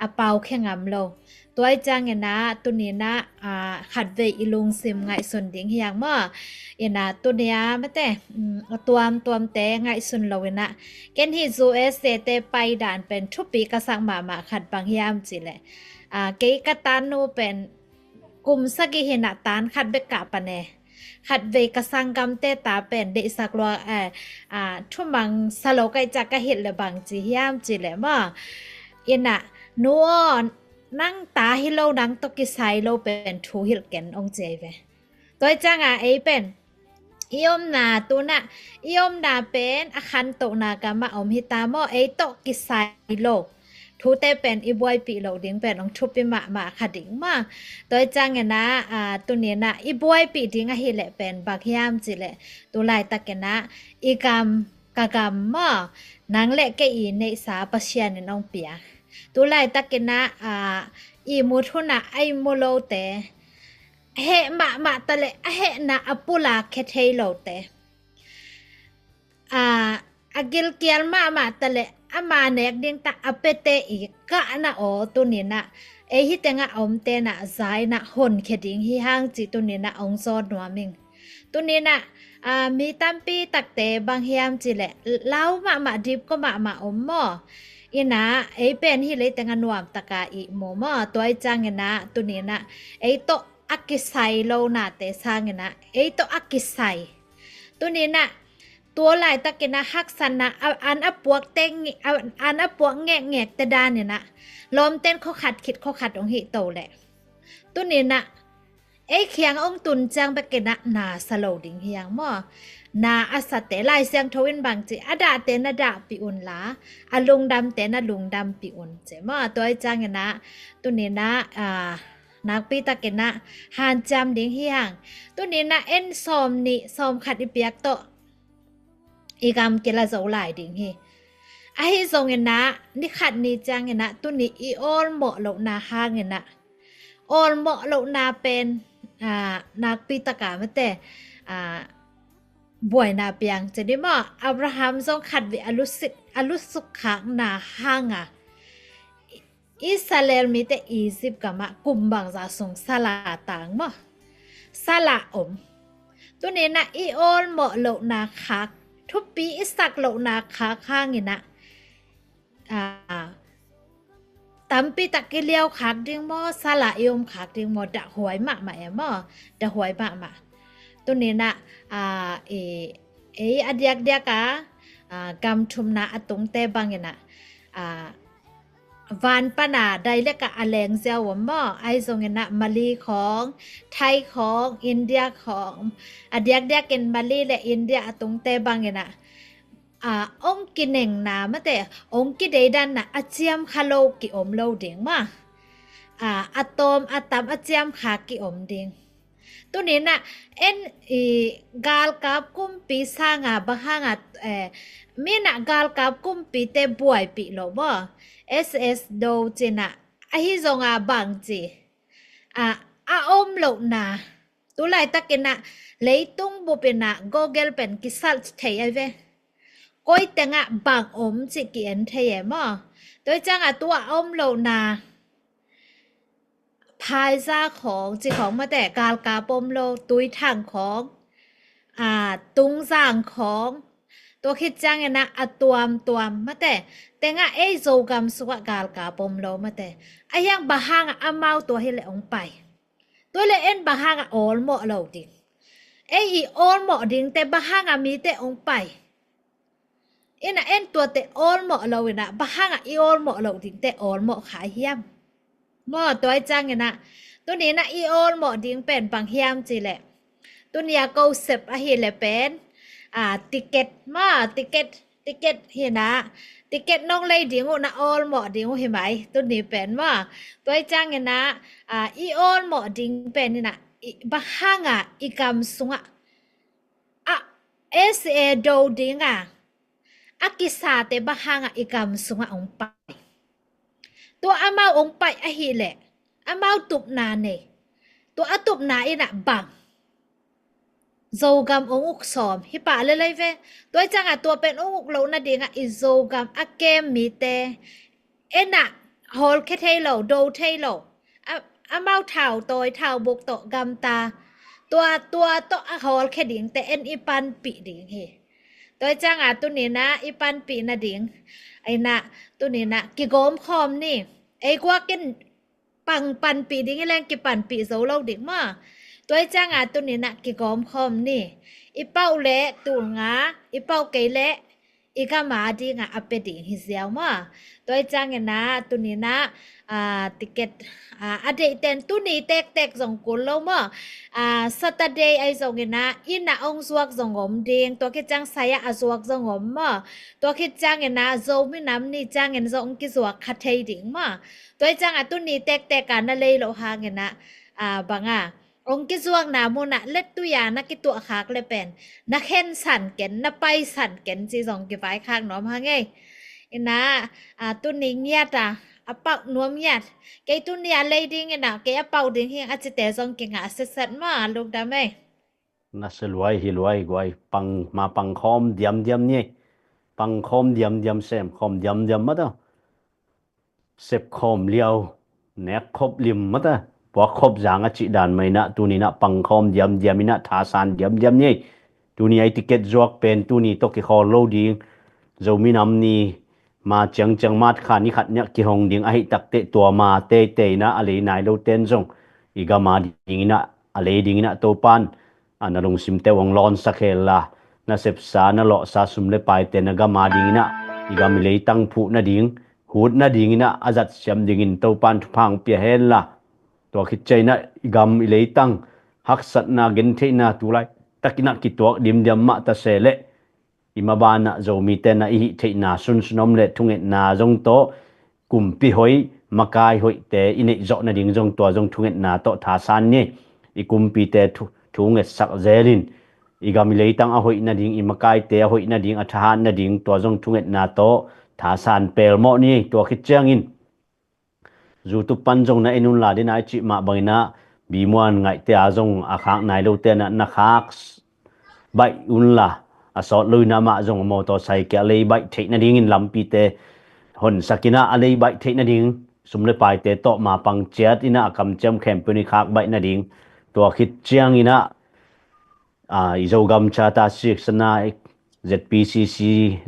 apau khe ngam lo toy chang ena tunina khat ve ilung sim ngai sun ding hiang mo ena tunia mate tuam te ngai sun lo ena ken hi zo se te pai dan pen thupi ka sang ma khat bang hiam chile ke ka tanu pen kum sagi hena tan khat be ka pane khat ve ka sang gam te ta pen de sak lo thu mang salo kai cha ka hit le bang chi hiam chile ma ena nuon nang ta hi lo nang to ki sai lo pen thu hil ken ong che ve toy changa e pen iom na tu na iom na pen akhan to na ka ma om hi ta mo e to ki sai lo thu te pen i boy pi lo ding pen ong thu pi ma khading ma toy chang na tu ne na i boy pi ding a hi le pen bak hiam chi le tu lai takena i kam ka kam ma nang le ke i nei sa pasian ni nong pia tu lai takena i mu thuna ai mu lo te he ma tale he na apula khe thei lo te agil kial ma tale ama nek ding ta apete i ka na o tu ni na e hi tenga om te na zai na hon khe ding hi hang chi tu ni na ong zo nuaming tu ni na mi tampi takte bang hiam chi le lau ma dip ko ma om mo ina e pen hi le tenga nuam taka i mo ma toy chang ina tu ni na e to akisai lo na te sang ina e to akisai tu ni naตัวลายตะกินะฮักสันนะอันอปวกเต็งอันอปวกแงกแต่ดานเนี่ยนะลมเต้นเขาขัดคิดเขาขัดองหิโตแหละตัวนี้นะไอ้เคียงองตุนจังไปกินะนาสโลดิงเฮียงม่อนาอาศัตเตลายเสียงทวินบางจีอดาเตนดาปีอุนลาอลุงดำเตนลุงดำปีอุนเจม่อตัวไอ้จังเนี่ยนะตัวนี้นะนักปีตะกินะหานจำดิงเฮียงตัวนี้นะเอ็นซอมนี่ซอมขัดอีเปียกโตอีกำเกลาโซหลายดิ่งเฮไอ้ทรงเงินนะนี่ขัดนี่จังเงินนะตุนี่อีออลเหมาะโลนาห้างเงินนะออลเหมาะโลนาเป็นนักปีตะกาไม่แต่บ่วยนาเปียงจะได้มาอับราฮัมทรงขัดวิอลุสุขขังนาห้าง อิสราเอลมีแต่อียิปต์กับมะกลุ่มบางจะส่งสลาต่างมั้สลาอมตัวนี้นะอีโอนเหมาะโลนาคักทุบปีอิสักโลนาคักข้างนี่นะตำปีตะกิเลียวคักดิ้งมอสลายมคักดิ้งมอดะหวยมากมาเอมอดะหวยมากมาตัวนี้นะอเดียกเดียกกำชุมนะอตุงเตบังนี่นะวันปนาได้เล็กอะแรงเซลวมอไอซงเงนะมาลีของไทยของอินเดียของอเดียกเดียกินมาลีและอินเดียอตุงเตบังเงนะองกินเองนะมะแต่องกิเดดันนะอาเจียมคาโลกิอมโลเดงมาอะตอมอะตัมอาเจียมขากิอมเดงตัวนี้นะกาลกับกุมปีสางบะหางมีนะกาลกับกุมปีเตบวยปีโลบ่SS โดเจนะอะฮิซงบังจีอมโลนาตุไลตะกินะเลยตุงบุเปนะ Google เป็นกิสัลเทยเวก้อยแต่งบางอมจิกินเทยมอโดยจังตัวอมโลนาพายซาของจิของมาแต่กาลกาปมโลตุยทางของตุงสร้างของตัวคิดจังนะตัวมาแต่งโจกรรมสวกาลกาปมโลมาแต่ยังบะหางอามาตัวให้เลยองไปตัวเลยบะหางออลโมโลดิอีออลโมดิงแต่บะหางมีแต่องไปตัวแต่ออลโมโลนะบะหางอีออลโมโลดิงแต่ออลโมขายเฮียมมอตัวจังนะตัวนี้นะอีออลโมดิงเป็นบางเฮียมจีแหละตัวนี้ก็เสพอาหิเลเป็นติเกตมาติเกตเห็นนะติเกตน้องเลยดิ้งนะออลหมอดิ้งเห็นไหมตัวนี้เป็นว่าตัวจังเห็นนะอีออลหมอดิ้งเป็นนี่นะบะฮังอีกำสุงSA โดดิ้งกิสาเตบะฮังอีกำสุงองไปตัวอามาองไปอหิเลอามาตุบนาเนตัวตุบนาอินะบังโจกรรมองอุกสอมฮิปะเลยเวตัวจังตัวเป็นองอุกโลนะเดียงอิโจกรรมเกมมีเตฮอลแค่เทโลโดเทโลเมาเท่าตัวเท่าบุกโตกรรมตาตัวฮอลแค่ดิ่งแต่อีปันปีดิ่งเฮตัวจังตัวนี้นะอีปันปีนะดิ่งตัวนี้นะกิโกมคอมนี่กว่ากินปันปีดิ่งแรงกิปันปีโซโลดิ่งมาตัวจังตัวนี้นะกิกอมคอมนี่อีเป้าเละตูงอีเป้าเกยเละอีกามาดีอเปดิฮิเซียวมาตัวจังนะตัวนี้นะติเกตอเดเตนตัวนี้เตกส่งกุลโลมาSaturday ไอส่งนะอินะองสวกส่งอมเดียงตัวคิดจังไซยะสวกส่งอมมาตัวคิดจังนะโจมิน้ำนี่จังส่งกิสวกคัดเทดิ่งมาตัวจังตัวนี้เตกกันนั่นเลยโลหะนะบังองค์กิจวงนามุนะเล็ดตุยานักกิตัวขากเลยเป็นนักเห็นสันเก็นนักไปสันเก็นจีสองกี่ฝ่ายข้างน้อมฮะไงตุนิงยาตาเป่าน้อมยาดแกตุนยาเลยดิ้งแกเป่าดิ้งเฮงอาจจะแต่สองเก่งเสร็จมาลูกดำไหมน่าสลวยฮิลวยกวยปังคอมเดียมนี่ปังคอมเดียมเซมคอมเดียมมาต่อเสพคอมเลี้ยวเน็กคบลิมมาต่อพวกคบจางจิดานไม่นะตัวนี้นะปังคอมเดียมนี่นะท่าสานเดียมนี่ตัวนี้ไอติเกตจวกเป็นตัวนี้ตกที่คอโลดิ้งจะมีน้ำนี่มาจังมาดขานี่ขัดเนี่ยกี่ห้องดิ้งไอตักเตตัวมาเตนะอะไรนายโลเตนซงอีกามาดิ้งนะอะไรดิ้งนะตัวปันอันลงซิมเตวังลอนสักเฮล่ะนะเสพสานะเลาะสาสุมเลไปเตนะกามาดิ้งนะอีกามิเลยตั้งผู้นะดิ้งหูดนะดิ้งนะอาจัดเสียมดิ้งตัวปันทุพังเปียเฮล่ะตัวคิดใจนะอีกามิเลยตั้งฮักสัตนะเกนเทนะตุไลตะกินักกิตัวดิมมาตะเสเลอิมาบานะโจมีเตนะอิหิเทนะสุนนอมเลทุงเอนาจงโตกุมปิหอยมากายหอยเตอินิจนะดิ้งจงตัวจงทุงเอนาโตทาสานเนี่ยอีกุมปีเตทุงเอสักเจรินอีกามิเลยตั้งหอยนะดิ้งอิมากายเตหอยนะดิ้งอัฐานนะดิ้งตัวจงทุงเอนาโตทาสานเปลโมนี่ตัวคิดเจงินจูตุปันจงนะเอนุนลาดินไอจิมาบังนะบีมวนไงเตอาจงอาคักนายโลเตนะนักฮักใบอุนลาสอดลุยนามาจงมอเตอร์ไซค์เลยใบเทนะดิ้งอินลำปีเตหนสักินะอะไรใบเทนะดิ้ง สมเลไปเตโตมาปังเจียดอินะกำเจมเข้มปุนิคักใบนาดิงตัวคิดเจียงอินะอิโจกำชาตาสิกสนา ZPCC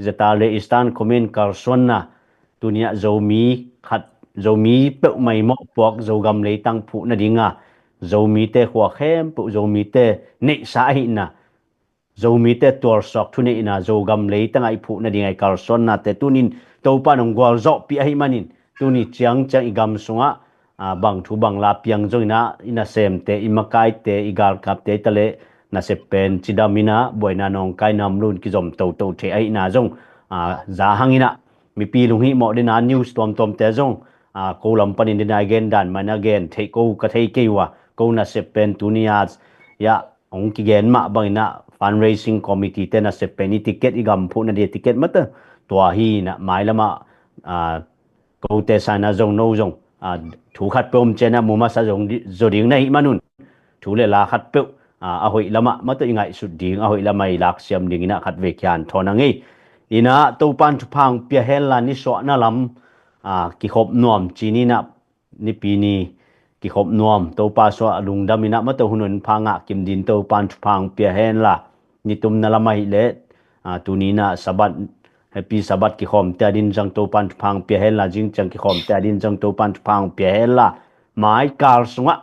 จะตาเลอิสตันคอมเมนต์การส่วนนะตัวเนี้ยโจมีขัดโจมีเปิดไม่เหมาะพวกโจกำเลยตั้งผู้นาดิงโจมีเตหัวเข้มปุโจมีเตเนสาหินะโจมีเตตัวสอกทุนอินะโจกำเลยตั้งไอผู้นาดิงไอการส่วนนะแต่ตัวนี้ตัวปานงกวาลจบปีไอมันินตัวนี้เจียงจังอีกำสงบางทุบางลาเปียงจงอินะอินะเซมเตอิมากายเตอีกาลกับเตตะเลna sepen chidamina boina nong kai namlun ki zom to the ai na jong za hangina mi pi lunghi mo de na news tom te jong ko lam panin din again dan man again thei ko ka thei keiwa ko na sepen tunia ya ong ki gen ma bangina fundraising committee te na sepen ni ticket igam phu na de ticket mata to hi na mai lama ko te sana jong no jong thu khat pom chena muma sa jong joding na hi manun thu le la khat pe ahoi lama mata ingai su ding ahoi lamai lak siam ding ina khat ve kyan thona ngi ina to pan phang pia hel la ni so na lam ki khop nuam chini na ni pi ni ki khop nuam to pa so alung dam ina mata hunun phanga kim din to pan phang pia hen la ni tum na lamai le tu ni na sabat happy sabat ki khom ta din jang to pan phang pia hen la jing chang ki khom ta din jang to pan phang pia hen la mai kal sunga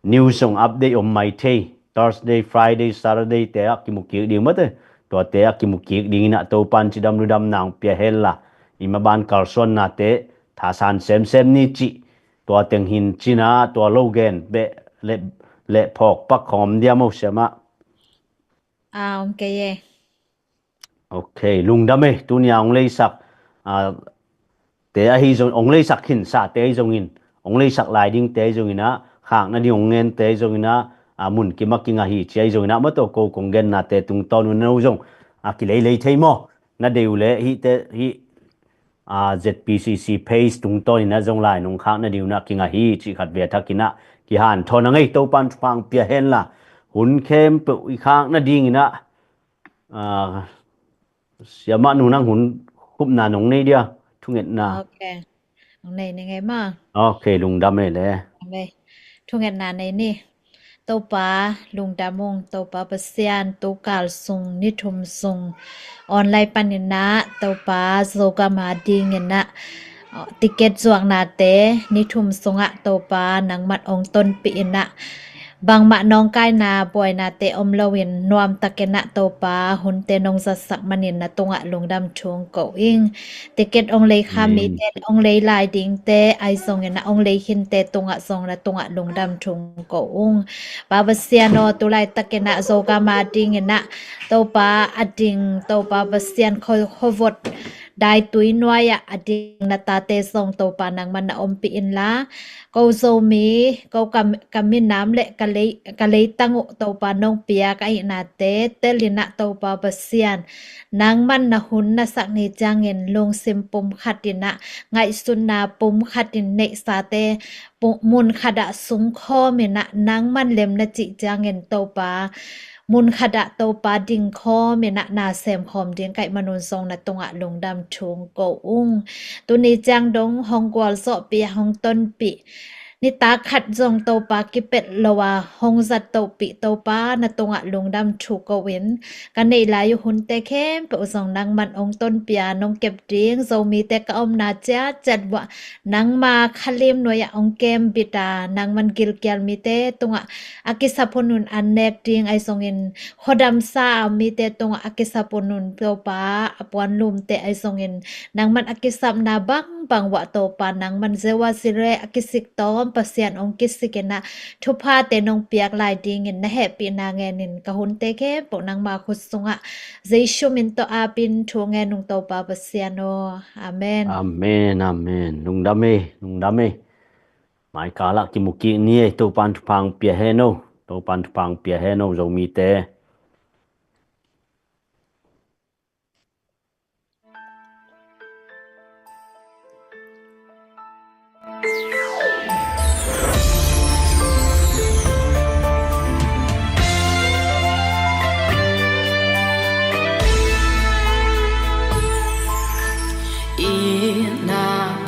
news song update on my day Thursday Friday Saturday te akimukik ding mate to te akimukik ding na to pan chidam ludam nang pia hella imaban karson na te thasan sem ni chi to teng hin china to logen be le phok pak khom dia mo sema okay lungdame tunia ong lei sak te a hi zong ong lei sak hin sa te zong in ong lei sak lai ding te zong ina khang na diong ngen te zong ina mun ki makinga hi chai zong ina mato ko kongen na te tung ton no zong ki lei thei mo na deule hi te hi ZPCC page tung ton ina zong lai nong khang na diu na kinga hi chi khat ve thakina ki han thona ngai to pan phang pia hen la hun khem pe i khang na ding ina siama nu nang hun khup na nong nei dia thunget na okay nong nei nei ngai ma okay lung dam le okay thunget na nei ni to pa lung damong to pa pasian to kal sung ni thum sung online panina to pa zoga ma ding na ticket zuang na te ni thum sunga to pa nang mat ong ton pi na bang ma nong kai na boy na te om lowin nuam takena to pa hun te nong za sak manin na tunga lungdam chung ko ing ticket ong lei kha mi te ong lei lai ding te ai song na ong lei hin te tunga song na tunga lungdam chung ko ung ba basiano tu lai takena zoga ma ding na to pa ading to pa basian khovot dai tui noya ading na ta te song to pa nang man na om pi in la ko zo mi ko kamin nam le ka le tangu to pa nong pia ka ina te lina to pa basian nang man na hun na sak ni jangin long sim pum khatina ngai sunna pum khatin ne sa te mun khada sung kho me na nang man lem na chi jangin to pa mun khada to pa ding kho me na sem khom ding kai manun song na tunga lungdam chung ko ung tu ni jang dong hong gwal so pi hong ton pi ni ta khat jong to pa ki pet lowa hong zat to pi to pa na tunga lungdam chu ko win kan nei la yu hun te khem pe song nang man ong ton pia nong kep ding zo mi te ka om na cha chat wa nang ma khalim no ya ong kem bita nang man gil kyal mi te tunga akisapunun anek ding ai song in khodam sa mi te tunga akisapunun to pa apwan lum te ai song in nang man akisap na bang wa to pa nang man zewa sire akisik tom pasian ong kisikena thupa te nong piak lai ding in na happy na ngenin ka hun te ke po nang ma khusunga jesu min to apin thu nge nung to pa pasiano amen nung dame mai kala ki muki ni to pan phang pia heno to pan phang pia heno zo mi te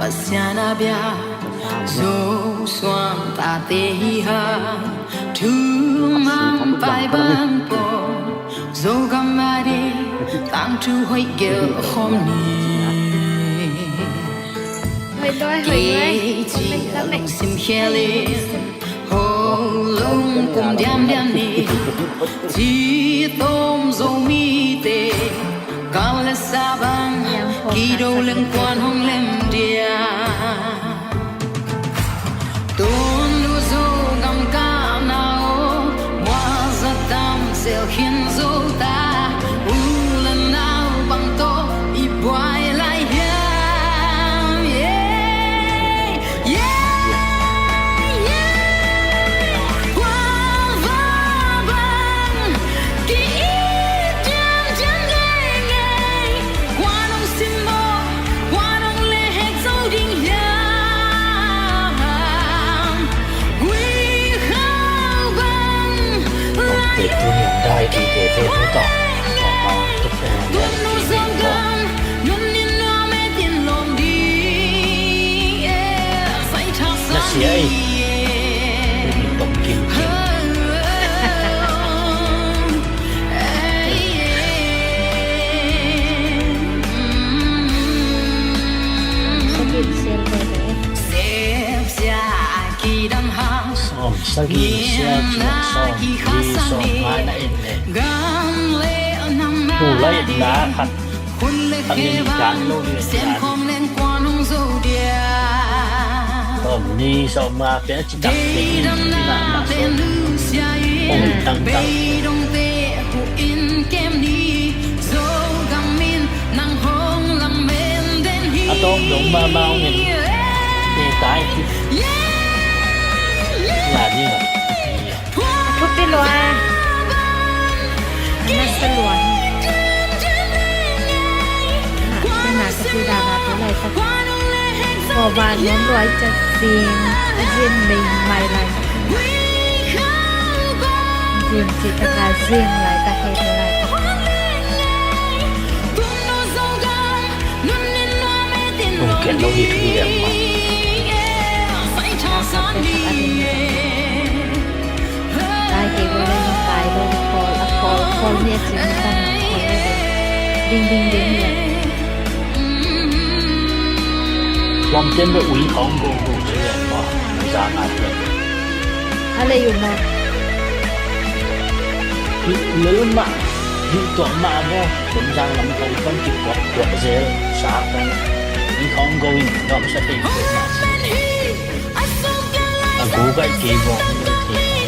Asiana bia zo swam ta te ha thu mam pai ban po zo gamari tang tu hoi gel khom ni เฮ้ยด้วยเฮ้ยด้วยตำแหน่ง sim khele ho long kum diam diam ni ji tom zo mi te cao là sa bang kỳ đâu lên quan hong lem dia tôn lu zo gam ka nao wa za tam sel khin zo ta u la nao bang to i boy lai hiam yeah yeah yeah wa va bang ki jam jam le ngai qua nong sim mo qua nong le het zo ding hiam we how bang เด็กตัวนี้ได้ดีเทเทไม่ต่อมาทุกคน Tuần nu dòng gam, nun in hoa mê tiền lom đi, say thác Nó sang xía ấy. đi. มีตกกินกิน สกิดเซียนเลยเลย Xếp xa kỳ đăng hàng, ซ้อมสกีเสียเขียนซ้อมดีซ้อมมาได้เอง gam lệ nằm ผู้ไล่ đi. ด่าขัด Hun lệ Anh khê đi vang, cán lô đi xem cán. khom lên qua nông dâu đìa. ซ้อมนี่ซ้อมมาเป็นจิตดับเป็น Đi ที่ đâm น่า na ส bên น lưu xia Ôi, yên. tăng, tăng. Bây đông tê cụ in kem đi. Dâu găm min nàng hông làm men đến hi. À, tôm đúng mà bao nhiêu. นี่ตายที่หลานนี่เหรอ ทุกที่ล้วนนัสลวนขนาดกระตือดาราตัวไรสักพอบานน้องร้อยจะเสียงเย็นในไม่ไรสักเย็นจิตกาเสียงไรตะเฮตไร ลุงเขียนเราดีทุกอย่างมา ได้เกี่ยวกับเรื่องกายโดนคอแล้วคอเนี่ยจริงจังคอเลยดิ้งดิ้งดิ้งเลย ความเต็มไปอุ้ยของกูกูเรียนมาสามารถเลย อะไรอยู่มอง ลืมอ่ะยิ่งตัวมาบ่เป็นทางลำคงต้องจิตกว่าเสียสาของยิ่งของกูยิ่งต้องสติเป็นมากูก็กีบอกเลย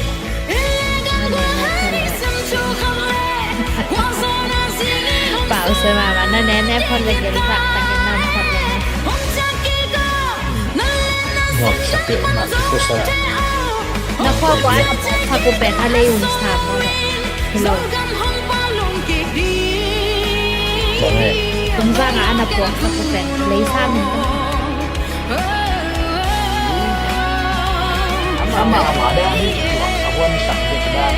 ที เปล่าเสมาวันนั้นแน่พอเลยเกิดฝากตังกันนำพอเลย บอกสติมากูสระ แล้วพ่อกว่าพากูเป็นอะไรอยู่สามเลยฮัลโหล บอกเลย คุณว่าไงอันดับพากูเป็นเลยซ้ำ sama ada nih awan sakit dah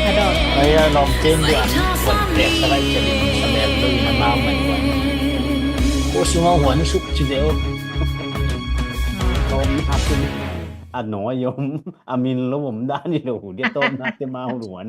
กระโดด saya lomcen dia buat tes sarai jadi sampai lu nama mai buat ko sunga wan suk chideo tom apun ano yom amin lo mom da ni lo dia tom na te mau luan